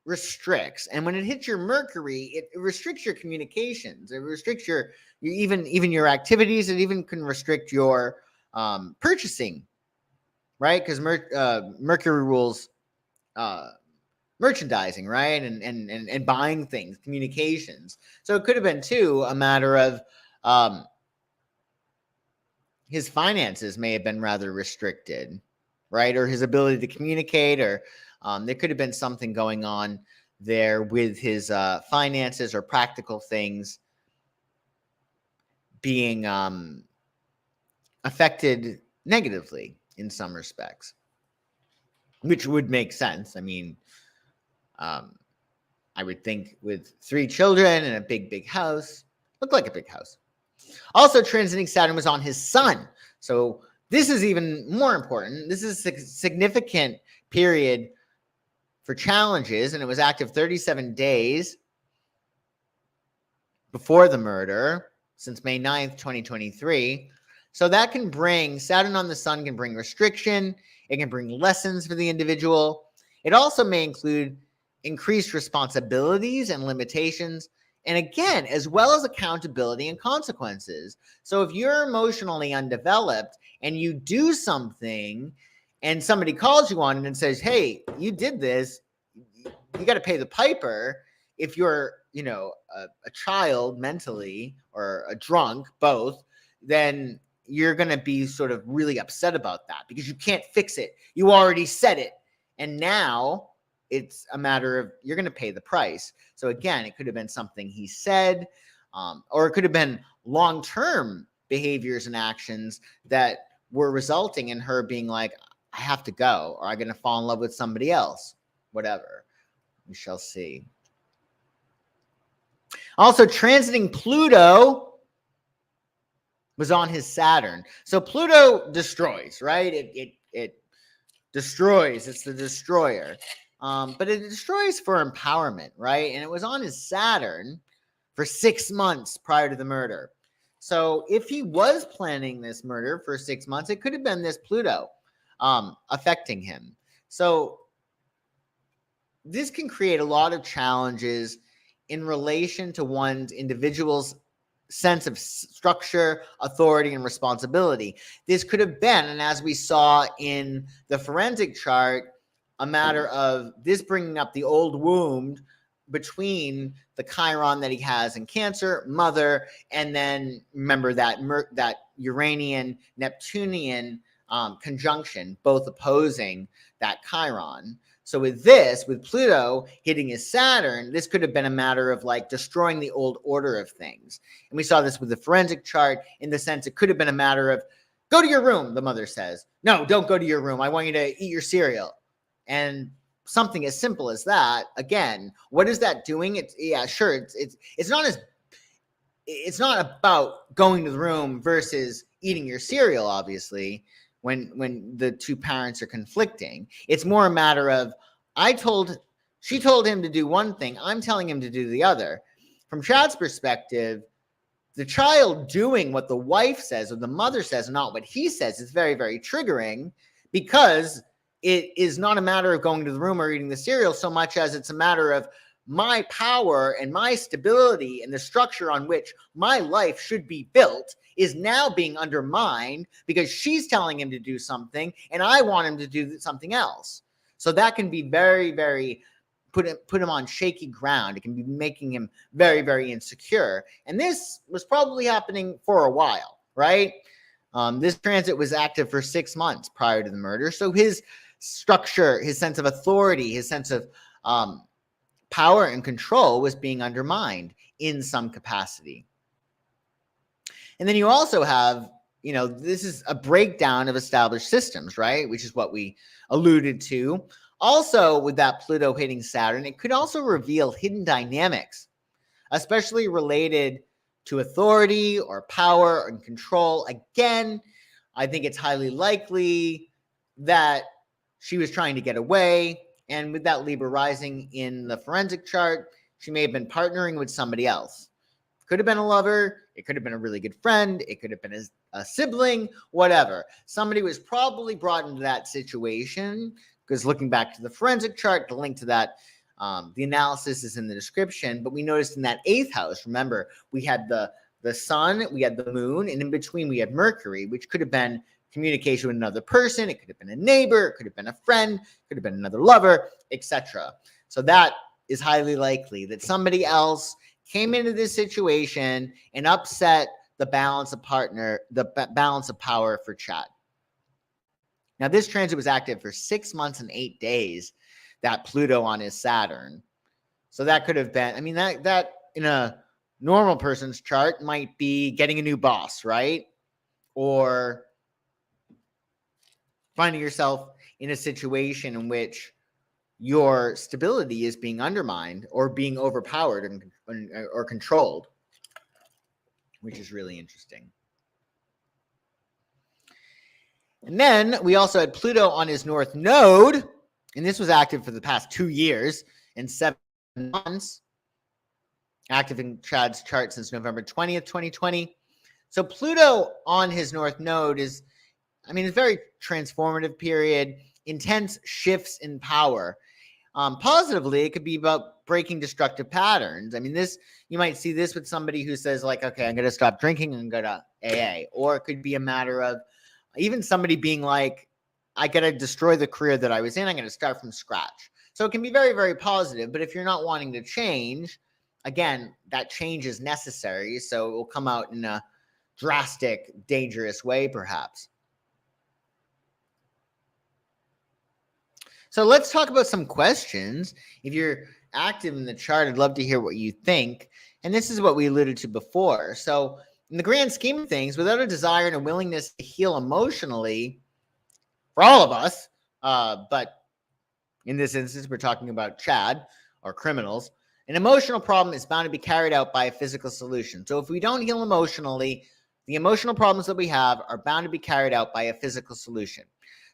restricts, and when it hits your Mercury, it restricts your communications. It restricts your even your activities. It even can restrict your purchasing, right? Because Mercury rules merchandising, right? And buying things, communications. So it could have been too a matter of his finances may have been rather restricted, right? Or his ability to communicate, or there could have been something going on there with his finances or practical things being affected negatively in some respects, which would make sense. I mean, I would think with 3 children and a big house, looked like a big house. Also, transiting Saturn was on his sun. So this is even more important. This is a significant period for challenges, and it was active 37 days before the murder, since May 9th, 2023. So that can bring, Saturn on the sun can bring restriction. It can bring lessons for the individual. It also may include increased responsibilities and limitations, and again, as well as accountability and consequences. So if you're emotionally undeveloped and you do something and somebody calls you on it and says, hey, you did this, you got to pay the piper. If you're, a child mentally or a drunk, both, then you're going to be sort of really upset about that because you can't fix it. You already said it. And now it's a matter of you're going to pay the price. So again, it could have been something he said, or it could have been long-term behaviors and actions that were resulting in her being like, I have to go, or I'm going to fall in love with somebody else, whatever. We shall see. Also, transiting Pluto was on his Saturn. So Pluto destroys, right? It destroys. It's the destroyer. But it destroys for empowerment, right? And it was on his Saturn for 6 months prior to the murder. So if he was planning this murder for 6 months, it could have been this Pluto affecting him. So this can create a lot of challenges in relation to one's individual's sense of structure, authority, and responsibility. This could have been, and as we saw in the forensic chart, a matter of this bringing up the old wound between the Chiron that he has in Cancer, mother, and then remember that Uranian Neptunian conjunction, both opposing that Chiron. So with Pluto hitting his Saturn, this could have been a matter of like destroying the old order of things. And we saw this with the forensic chart in the sense it could have been a matter of go to your room, the mother says. No, don't go to your room. I want you to eat your cereal. And something as simple as that, again, what is that doing? It's not about going to the room versus eating your cereal, obviously, when the two parents are conflicting. It's more a matter of she told him to do one thing, I'm telling him to do the other. From Chad's perspective, the child doing what the wife says or the mother says, not what he says, is very, very triggering, because it is not a matter of going to the room or eating the cereal so much as it's a matter of my power and my stability and the structure on which my life should be built is now being undermined because she's telling him to do something and I want him to do something else. So that can be very, very put him on shaky ground. It can be making him very, very insecure. And this was probably happening for a while, right? This transit was active for 6 months prior to the murder. So his structure, his sense of authority, his sense of power and control was being undermined in some capacity. And then you also have, this is a breakdown of established systems, right? Which is what we alluded to. Also, with that Pluto hitting Saturn, it could also reveal hidden dynamics, especially related to authority or power and control. Again, I think it's highly likely that she was trying to get away. And with that Libra rising in the forensic chart, she may have been partnering with somebody else. Could have been a lover. It could have been a really good friend. It could have been a sibling, whatever. Somebody was probably brought into that situation because looking back to the forensic chart, the link to that, the analysis is in the description. But we noticed in that 8th house, remember, we had the sun, we had the moon, and in between we had Mercury, which could have been communication with another person. It could have been a neighbor. It could have been a friend. It could have been another lover, etc. So that is highly likely that somebody else came into this situation and upset the balance of balance of power for Chad. Now, this transit was active for 6 months and 8 days, that Pluto on his Saturn. So that could have been, I mean, that in a normal person's chart might be getting a new boss, right? Or finding yourself in a situation in which your stability is being undermined or being overpowered or controlled, which is really interesting. And then we also had Pluto on his North Node, and this was active for the past 2 years and 7 months, active in Chad's chart since November 20th, 2020. So Pluto on his North Node is, I mean, it's a very transformative period, intense shifts in power. Positively, it could be about breaking destructive patterns. I mean, you might see this with somebody who says, like, okay, I'm going to stop drinking and go to AA. Or it could be a matter of even somebody being like, I got to destroy the career that I was in. I'm going to start from scratch. So it can be very, very positive. But if you're not wanting to change, again, that change is necessary. So it will come out in a drastic, dangerous way, perhaps. So let's talk about some questions. If you're active in the chart, I'd love to hear what you think. And this is what we alluded to before. So in the grand scheme of things, without a desire and a willingness to heal emotionally, for all of us, but in this instance, we're talking about Chad or criminals, an emotional problem is bound to be carried out by a physical solution. So if we don't heal emotionally, the emotional problems that we have are bound to be carried out by a physical solution.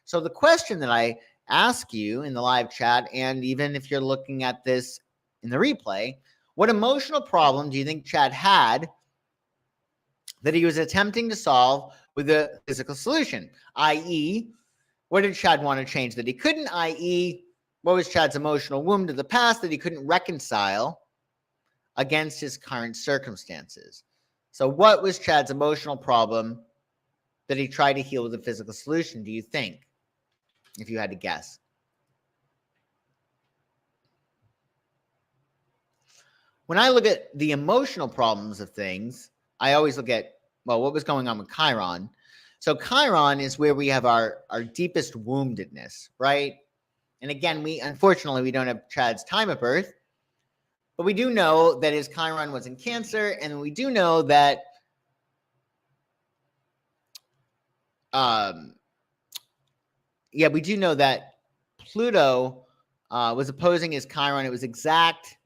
So the question that I ask you in the live chat, and even if you're looking at this in the replay, what emotional problem do you think Chad had that he was attempting to solve with a physical solution? I.e., what did Chad want to change that he couldn't? I.e., what was Chad's emotional wound of the past that he couldn't reconcile against his current circumstances? So what was Chad's emotional problem that he tried to heal with a physical solution, do you think? If you had to guess. When I look at the emotional problems of things, I always look at, well, what was going on with Chiron? So Chiron is where we have our deepest woundedness, right? And again, unfortunately, we don't have Chad's time of birth, but we do know that his Chiron was in Cancer, and we do know that we do know that Pluto was opposing his Chiron. It was exact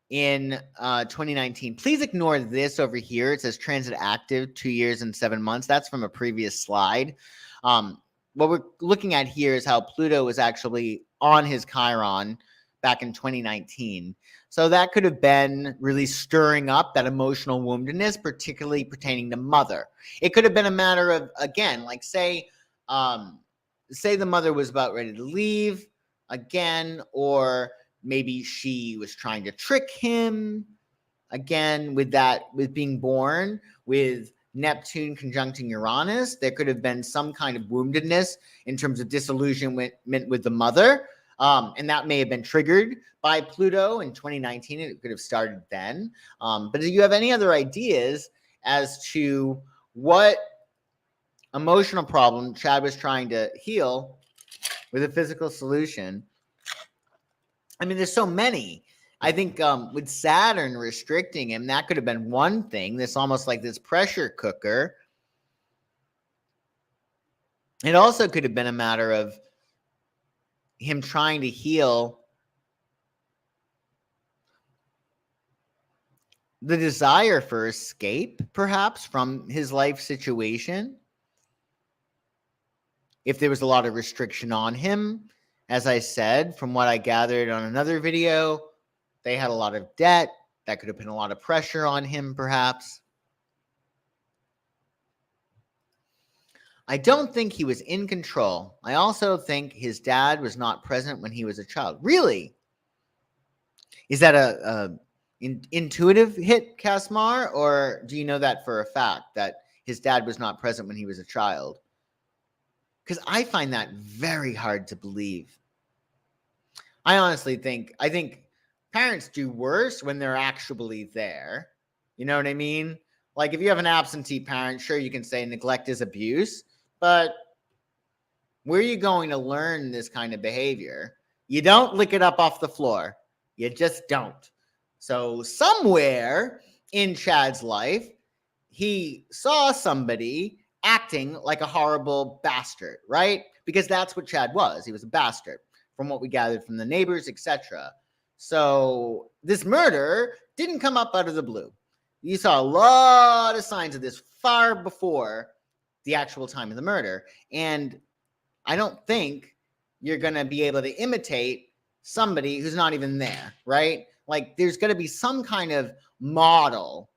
in 2019. Please ignore this over here. It says transit active 2 years and 7 months. That's from a previous slide. What we're looking at here is how Pluto was actually on his Chiron back in 2019. So that could have been really stirring up that emotional woundedness, particularly pertaining to mother. It could have been a matter of, again, like say the mother was about ready to leave again, or maybe she was trying to trick him again with being born with Neptune conjuncting Uranus. There could have been some kind of woundedness in terms of disillusionment with the mother. And that may have been triggered by Pluto in 2019. It could have started then. But do you have any other ideas as to what emotional problem Chad was trying to heal with a physical solution? I mean, there's so many. I think with Saturn restricting him, that could have been one thing. This almost like this pressure cooker. It also could have been a matter of him trying to heal the desire for escape, perhaps, from his life situation. If there was a lot of restriction on him, as I said, from what I gathered on another video, they had a lot of debt. That could have been a lot of pressure on him, perhaps. I don't think he was in control. I also think his dad was not present when he was a child. Really? Is that a intuitive hit, Kasmar? Or do you know that for a fact, that his dad was not present when he was a child? Because I find that very hard to believe. I honestly think parents do worse when they're actually there. You know what I mean? Like if you have an absentee parent, sure, you can say neglect is abuse, but where are you going to learn this kind of behavior? You don't lick it up off the floor. You just don't. So somewhere in Chad's life, he saw somebody acting like a horrible bastard, right? Because that's what Chad was. He was a bastard, from what we gathered from the neighbors, etc. So this murder didn't come up out of the blue. You saw a lot of signs of this far before the actual time of the murder. And I don't think you're going to be able to imitate somebody who's not even there, right? Like there's going to be some kind of model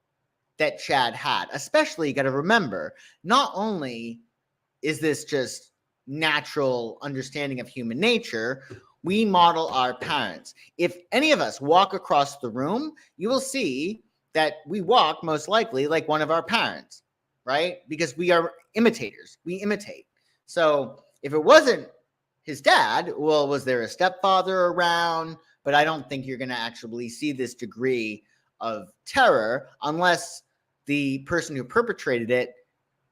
that Chad had. Especially, you got to remember, not only is this just natural understanding of human nature, we model our parents. If any of us walk across the room, you will see that we walk most likely like one of our parents, right? Because we are imitators. We imitate. So if it wasn't his dad, well, was there a stepfather around? But I don't think you're going to actually see this degree of terror unless the person who perpetrated it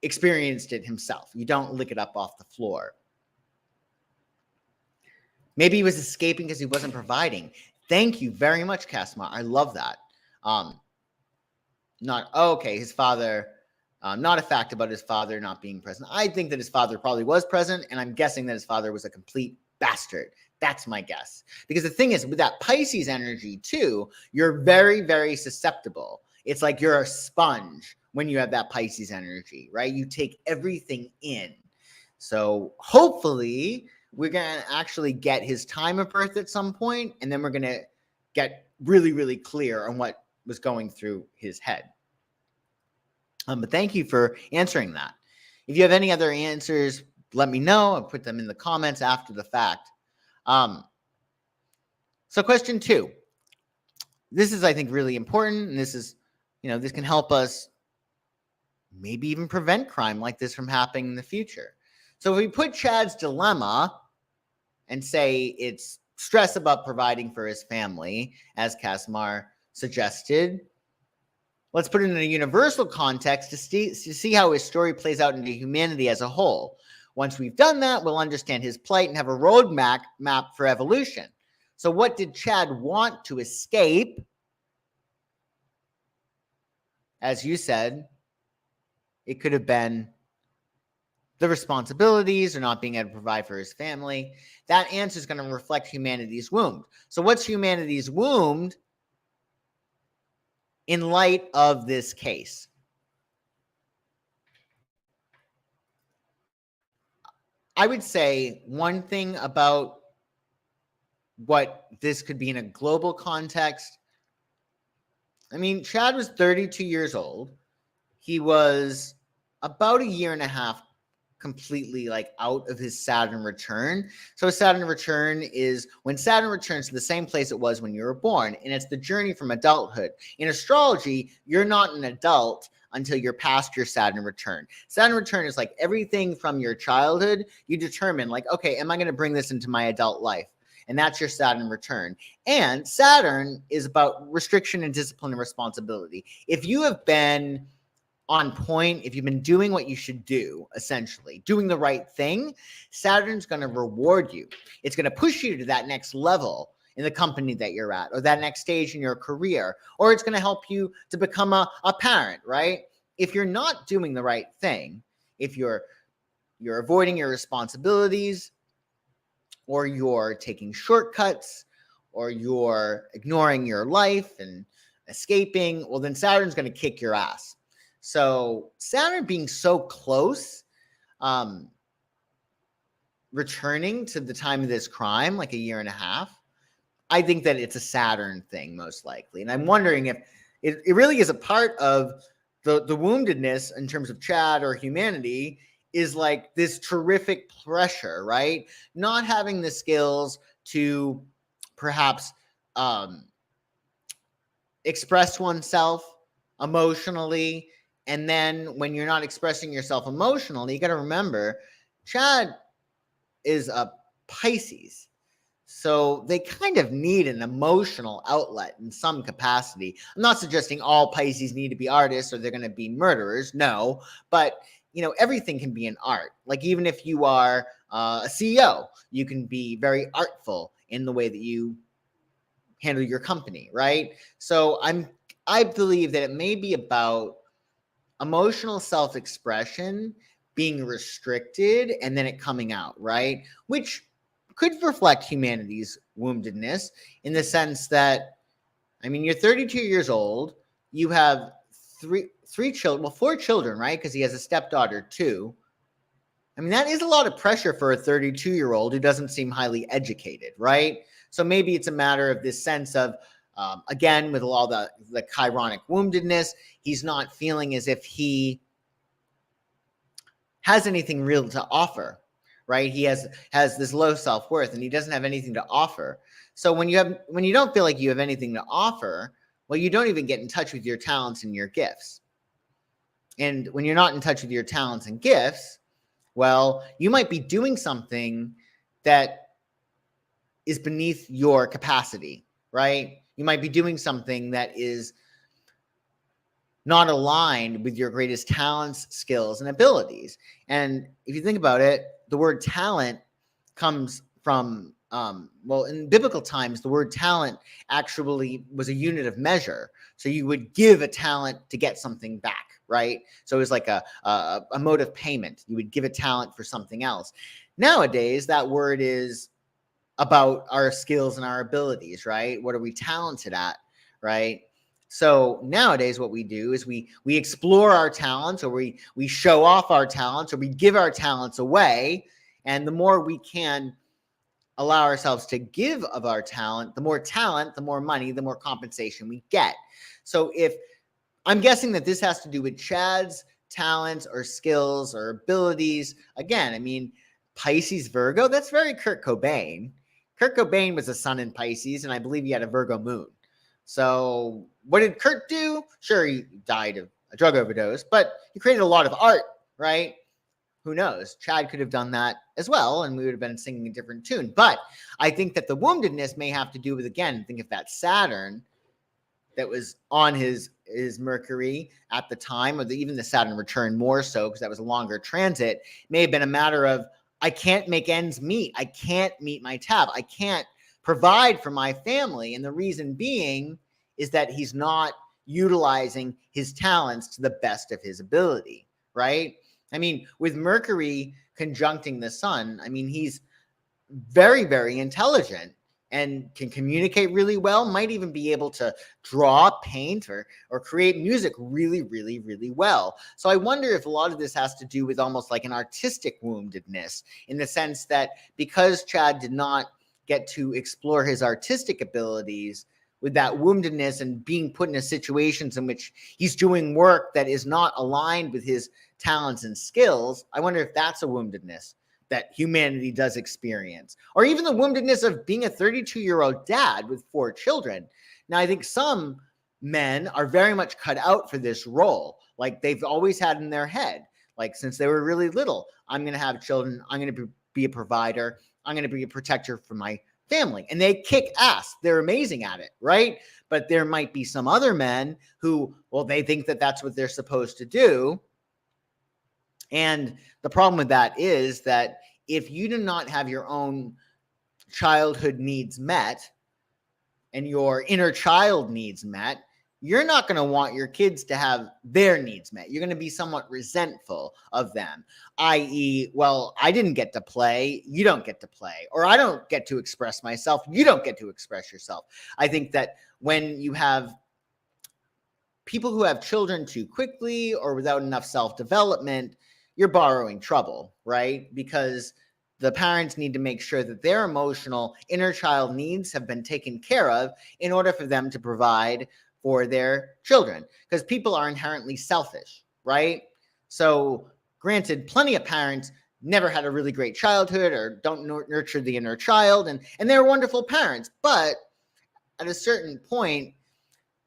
experienced it himself. You don't lick it up off the floor. Maybe he was escaping because he wasn't providing. Thank you very much, Kasma. I love that. His father, not a fact about his father not being present. I think that his father probably was present, and I'm guessing that his father was a complete bastard. That's my guess. Because the thing is, with that Pisces energy too, you're very, very susceptible. It's like you're a sponge when you have that Pisces energy, right? You take everything in. So hopefully we're going to actually get his time of birth at some point, and then we're going to get really, really clear on what was going through his head. But thank you for answering that. If you have any other answers, let me know. I'll put them in the comments after the fact. So question 2. This is, I think, really important, and this is, this can help us maybe even prevent crime like this from happening in the future. So if we put Chad's dilemma and say it's stress about providing for his family, as Kasmar suggested, let's put it in a universal context to see how his story plays out into humanity as a whole. Once we've done that, we'll understand his plight and have a roadmap for evolution. So what did Chad want to escape? As you said, it could have been the responsibilities or not being able to provide for his family. That answer is going to reflect humanity's wound. So what's humanity's wound in light of this case? I would say one thing about what this could be in a global context. I mean, Chad was 32 years old. He was about a year and a half completely out of his Saturn return. So Saturn return is when Saturn returns to the same place it was when you were born, and it's the journey from adulthood. In astrology, you're not an adult until you're past your Saturn return. Saturn return is like everything from your childhood. You determine okay, am I going to bring this into my adult life? And that's your Saturn return. And Saturn is about restriction and discipline and responsibility. If you have been on point, if you've been doing what you should do, essentially doing the right thing, Saturn's going to reward you. It's going to push you to that next level in the company that you're at, or that next stage in your career, or it's going to help you to become a parent, right? If you're not doing the right thing, if you're avoiding your responsibilities, or you're taking shortcuts, or you're ignoring your life and escaping, well, then Saturn's going to kick your ass. So Saturn being so close, returning to the time of this crime, like a year and a half, I think that it's a Saturn thing, most likely. And I'm wondering if it really is a part of the woundedness in terms of Chad or humanity, is like this terrific pressure, right? Not having the skills to perhaps express oneself emotionally. And then when you're not expressing yourself emotionally, you got to remember, Chad is a Pisces. So they kind of need an emotional outlet in some capacity. I'm not suggesting all Pisces need to be artists or they're going to be murderers. No, but everything can be an art. Like even if you are a CEO, you can be very artful in the way that you handle your company, right? So I believe that it may be about emotional self-expression being restricted and then it coming out, right? Which could reflect humanity's woundedness in the sense that, you're 32 years old, you have three children, well, 4 children, right? Because he has a stepdaughter too. That is a lot of pressure for a 32-year-old who doesn't seem highly educated, right? So maybe it's a matter of this sense of, again, with all the chironic woundedness, he's not feeling as if he has anything real to offer, right? He has this low self-worth and he doesn't have anything to offer. So when you don't feel like you have anything to offer, well, you don't even get in touch with your talents and your gifts. And when you're not in touch with your talents and gifts, well, you might be doing something that is beneath your capacity, right? You might be doing something that is not aligned with your greatest talents, skills, and abilities. And if you think about it, the word talent comes from, in biblical times, the word talent actually was a unit of measure. So you would give a talent to get something back, right? So it was like a mode of payment. You would give a talent for something else. Nowadays, that word is about our skills and our abilities, right? What are we talented at, right? So nowadays what we do is we explore our talents, or we show off our talents, or we give our talents away. And the more we can allow ourselves to give of our talent, the more money, the more compensation we get. So if I'm guessing that this has to do with Chad's talents or skills or abilities. Again, Pisces, Virgo, that's very Kurt Cobain. Kurt Cobain was a sun in Pisces, and I believe he had a Virgo moon. So what did Kurt do? Sure, he died of a drug overdose, but he created a lot of art, right? Who knows? Chad could have done that as well, and we would have been singing a different tune. But I think that the woundedness may have to do with, again, think of that Saturn that was on his Mercury at the time, or even the Saturn return more so because that was a longer transit. It may have been a matter of, I can't make ends meet. I can't meet my tab. I can't provide for my family. And the reason being is that he's not utilizing his talents to the best of his ability, right? With Mercury conjuncting the sun, he's very, very intelligent and can communicate really well, might even be able to draw, paint, or create music really, really, really well. So I wonder if a lot of this has to do with almost like an artistic woundedness, in the sense that because Chad did not get to explore his artistic abilities, with that woundedness and being put in situations in which he's doing work that is not aligned with his talents and skills, I wonder if that's a woundedness that humanity does experience, or even the woundedness of being a 32-year-old dad with 4 children. Now, I think some men are very much cut out for this role. Like they've always had in their head, like since they were really little, I'm going to have children. I'm going to be a provider. I'm going to be a protector for my family. And they kick ass. They're amazing at it, right? But there might be some other men who, well, they think that that's what they're supposed to do. And the problem with that is that if you do not have your own childhood needs met and your inner child needs met, you're not going to want your kids to have their needs met. You're going to be somewhat resentful of them, i.e., well, I didn't get to play, you don't get to play, or I don't get to express myself, you don't get to express yourself. I think that when you have people who have children too quickly or without enough self-development, you're borrowing trouble, right? Because the parents need to make sure that their emotional inner child needs have been taken care of in order for them to provide for their children. Because people are inherently selfish, right? So granted, plenty of parents never had a really great childhood or don't nurture the inner child, and they're wonderful parents. But at a certain point,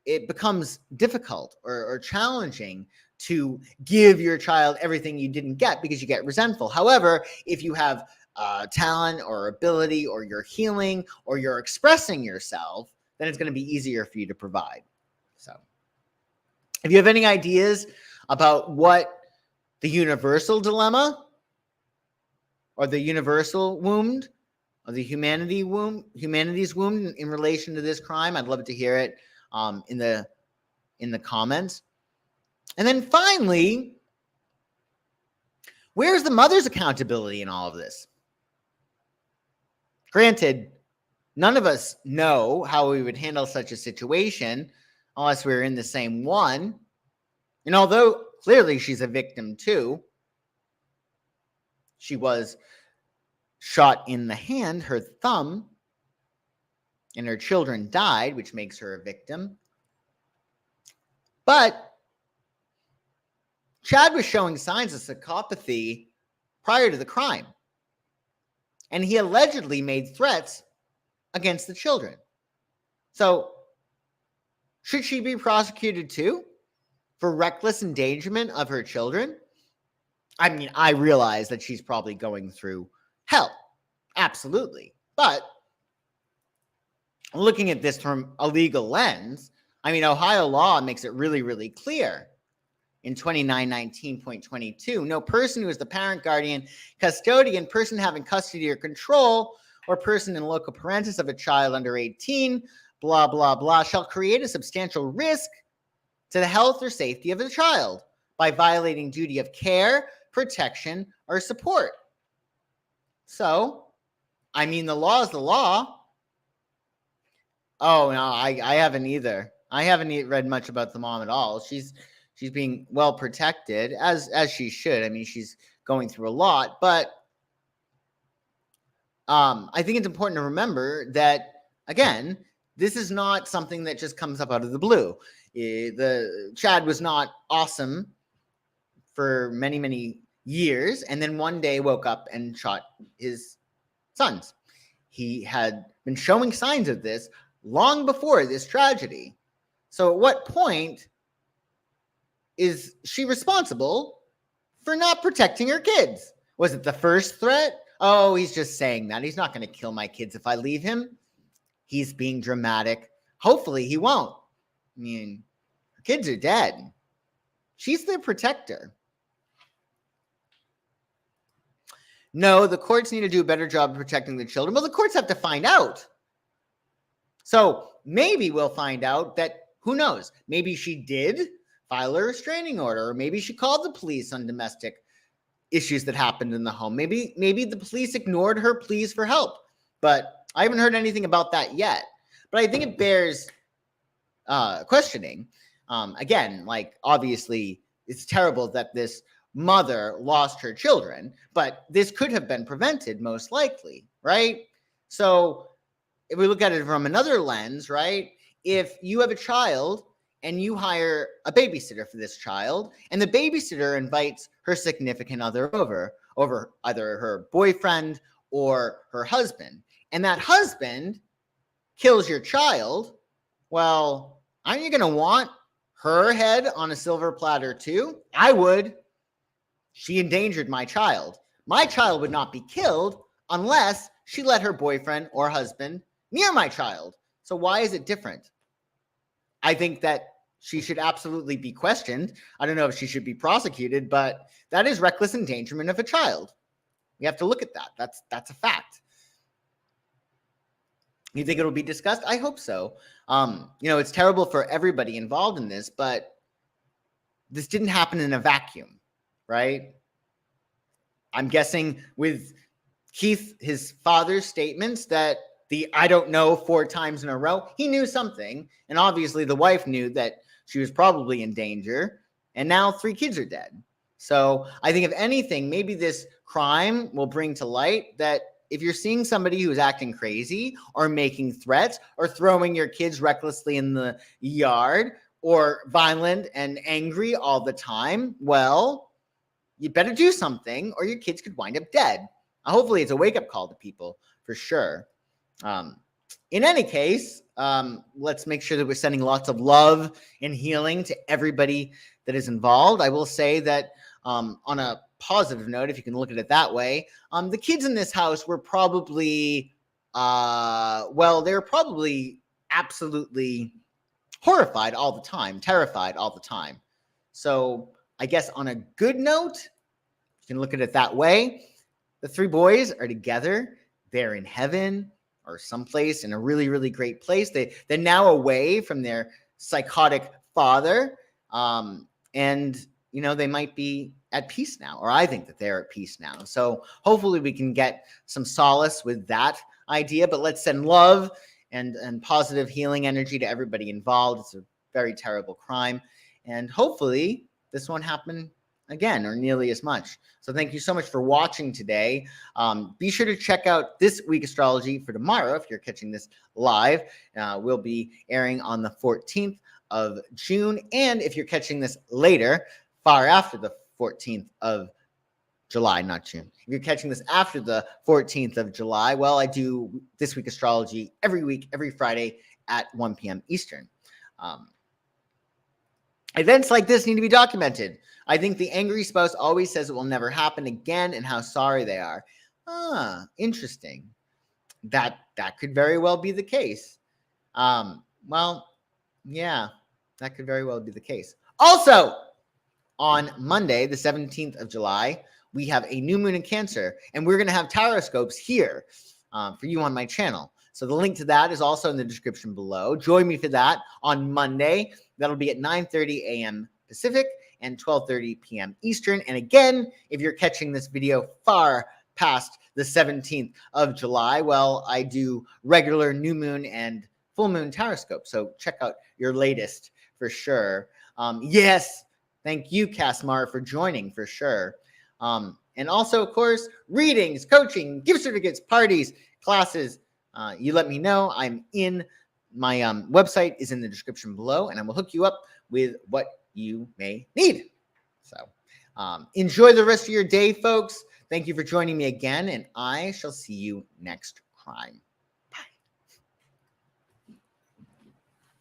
it becomes difficult or challenging to give your child everything you didn't get because you get resentful. However, if you have talent or ability or you're healing or you're expressing yourself, then it's going to be easier for you to provide. So if you have any ideas about what the universal dilemma or the universal wound or the humanity's wound in relation to this crime, I'd love to hear it in the comments. And then finally, where's the mother's accountability in all of this? Granted, none of us know how we would handle such a situation unless we were in the same one. And although clearly she's a victim too, she was shot in the hand, her thumb, and her children died, which makes her a victim. But Chad was showing signs of psychopathy prior to the crime. And he allegedly made threats against the children. So, should she be prosecuted too for reckless endangerment of her children? I mean, I realize that she's probably going through hell. Absolutely. But looking at this from a legal lens, I mean, Ohio law makes it really, really clear. In 2919.22, no person who is the parent, guardian, custodian, person having custody or control, or person in loco parentis of a child under 18, blah, blah, blah, shall create a substantial risk to the health or safety of the child by violating duty of care, protection, or support. So, I mean, the law is the law. Oh, no, I haven't either. I haven't read much about the mom at all. She's being well protected, as she should. I mean, she's going through a lot. But I think it's important to remember that, again, this is not something that just comes up out of the blue. The Chad was not awesome for many, many years, and then one day woke up and shot his sons. He had been showing signs of this long before this tragedy. So at what point is she responsible for not protecting her kids? Was it the first threat? Oh, he's just saying that. He's not going to kill my kids if I leave him. He's being dramatic. Hopefully he won't. I mean, her kids are dead. She's their protector. No, the courts need to do a better job of protecting the children. Well, the courts have to find out. So maybe we'll find out that, who knows, maybe she did file a restraining order, or maybe she called the police on domestic issues that happened in the home. Maybe the police ignored her pleas for help, but I haven't heard anything about that yet. But I think it bears questioning. Again, like, obviously, it's terrible that this mother lost her children, but this could have been prevented, most likely, right? So if we look at it from another lens, right? If you have a child and you hire a babysitter for this child, and the babysitter invites her significant other over either her boyfriend or her husband, and that husband kills your child, well, aren't you going to want her head on a silver platter too? I would. She endangered my child. My child would not be killed unless she let her boyfriend or husband near my child. So why is it different? I think that she should absolutely be questioned. I don't know if she should be prosecuted, but that is reckless endangerment of a child. We have to look at that. That's a fact. You think it'll be discussed? I hope so. It's terrible for everybody involved in this, but this didn't happen in a vacuum, right? I'm guessing with Keith, his father's statements that the I don't know 4 times in a row, he knew something. And obviously the wife knew that she was probably in danger, and now 3 kids are dead. So I think if anything, maybe this crime will bring to light that if you're seeing somebody who's acting crazy or making threats or throwing your kids recklessly in the yard or violent and angry all the time, well, you better do something or your kids could wind up dead. Hopefully it's a wake-up call to people for sure. In any case, let's make sure that we're sending lots of love and healing to everybody that is involved. I will say that on a positive note, if you can look at it that way, the kids in this house were probably, they were probably absolutely horrified all the time, terrified all the time. So I guess on a good note, you can look at it that way. The 3 boys are together. They're in heaven or someplace in a really, really great place. They're now away from their psychotic father. And, you know, they might be at peace now, or I think that they're at peace now. So hopefully we can get some solace with that idea, but let's send love and positive healing energy to everybody involved. It's a very terrible crime. And hopefully this won't happen again or nearly as much. So thank you so much for watching today. Be sure to check out This Week Astrology for tomorrow. If you're catching this live, we'll be airing on the 14th of June. And if you're catching this later, far after the 14th of July, not June. If you're catching this after the 14th of July, well, I do This Week Astrology every week, every Friday at 1 p.m. Eastern. Events like this need to be documented. I think the angry spouse always says it will never happen again and how sorry they are. Interesting. That could very well be the case. Well, yeah, that could very well be the case. Also, on Monday, the 17th of July, we have a new moon in Cancer, and we're going to have Tarotscopes here for you on my channel. So the link to that is also in the description below. Join me for that on Monday. That'll be at 9:30 a.m. Pacific and 12:30 p.m. Eastern. And again, if you're catching this video far past the 17th of July, well, I do regular new moon and full moon Tarotscope. So check out your latest for sure. Yes, thank you, Casmar, for joining for sure. And also, of course, readings, coaching, gift certificates, parties, classes. You let me know. I'm in my website is in the description below, and I will hook you up with what you may need. So enjoy the rest of your day, folks. Thank you for joining me again, and I shall see you next crime.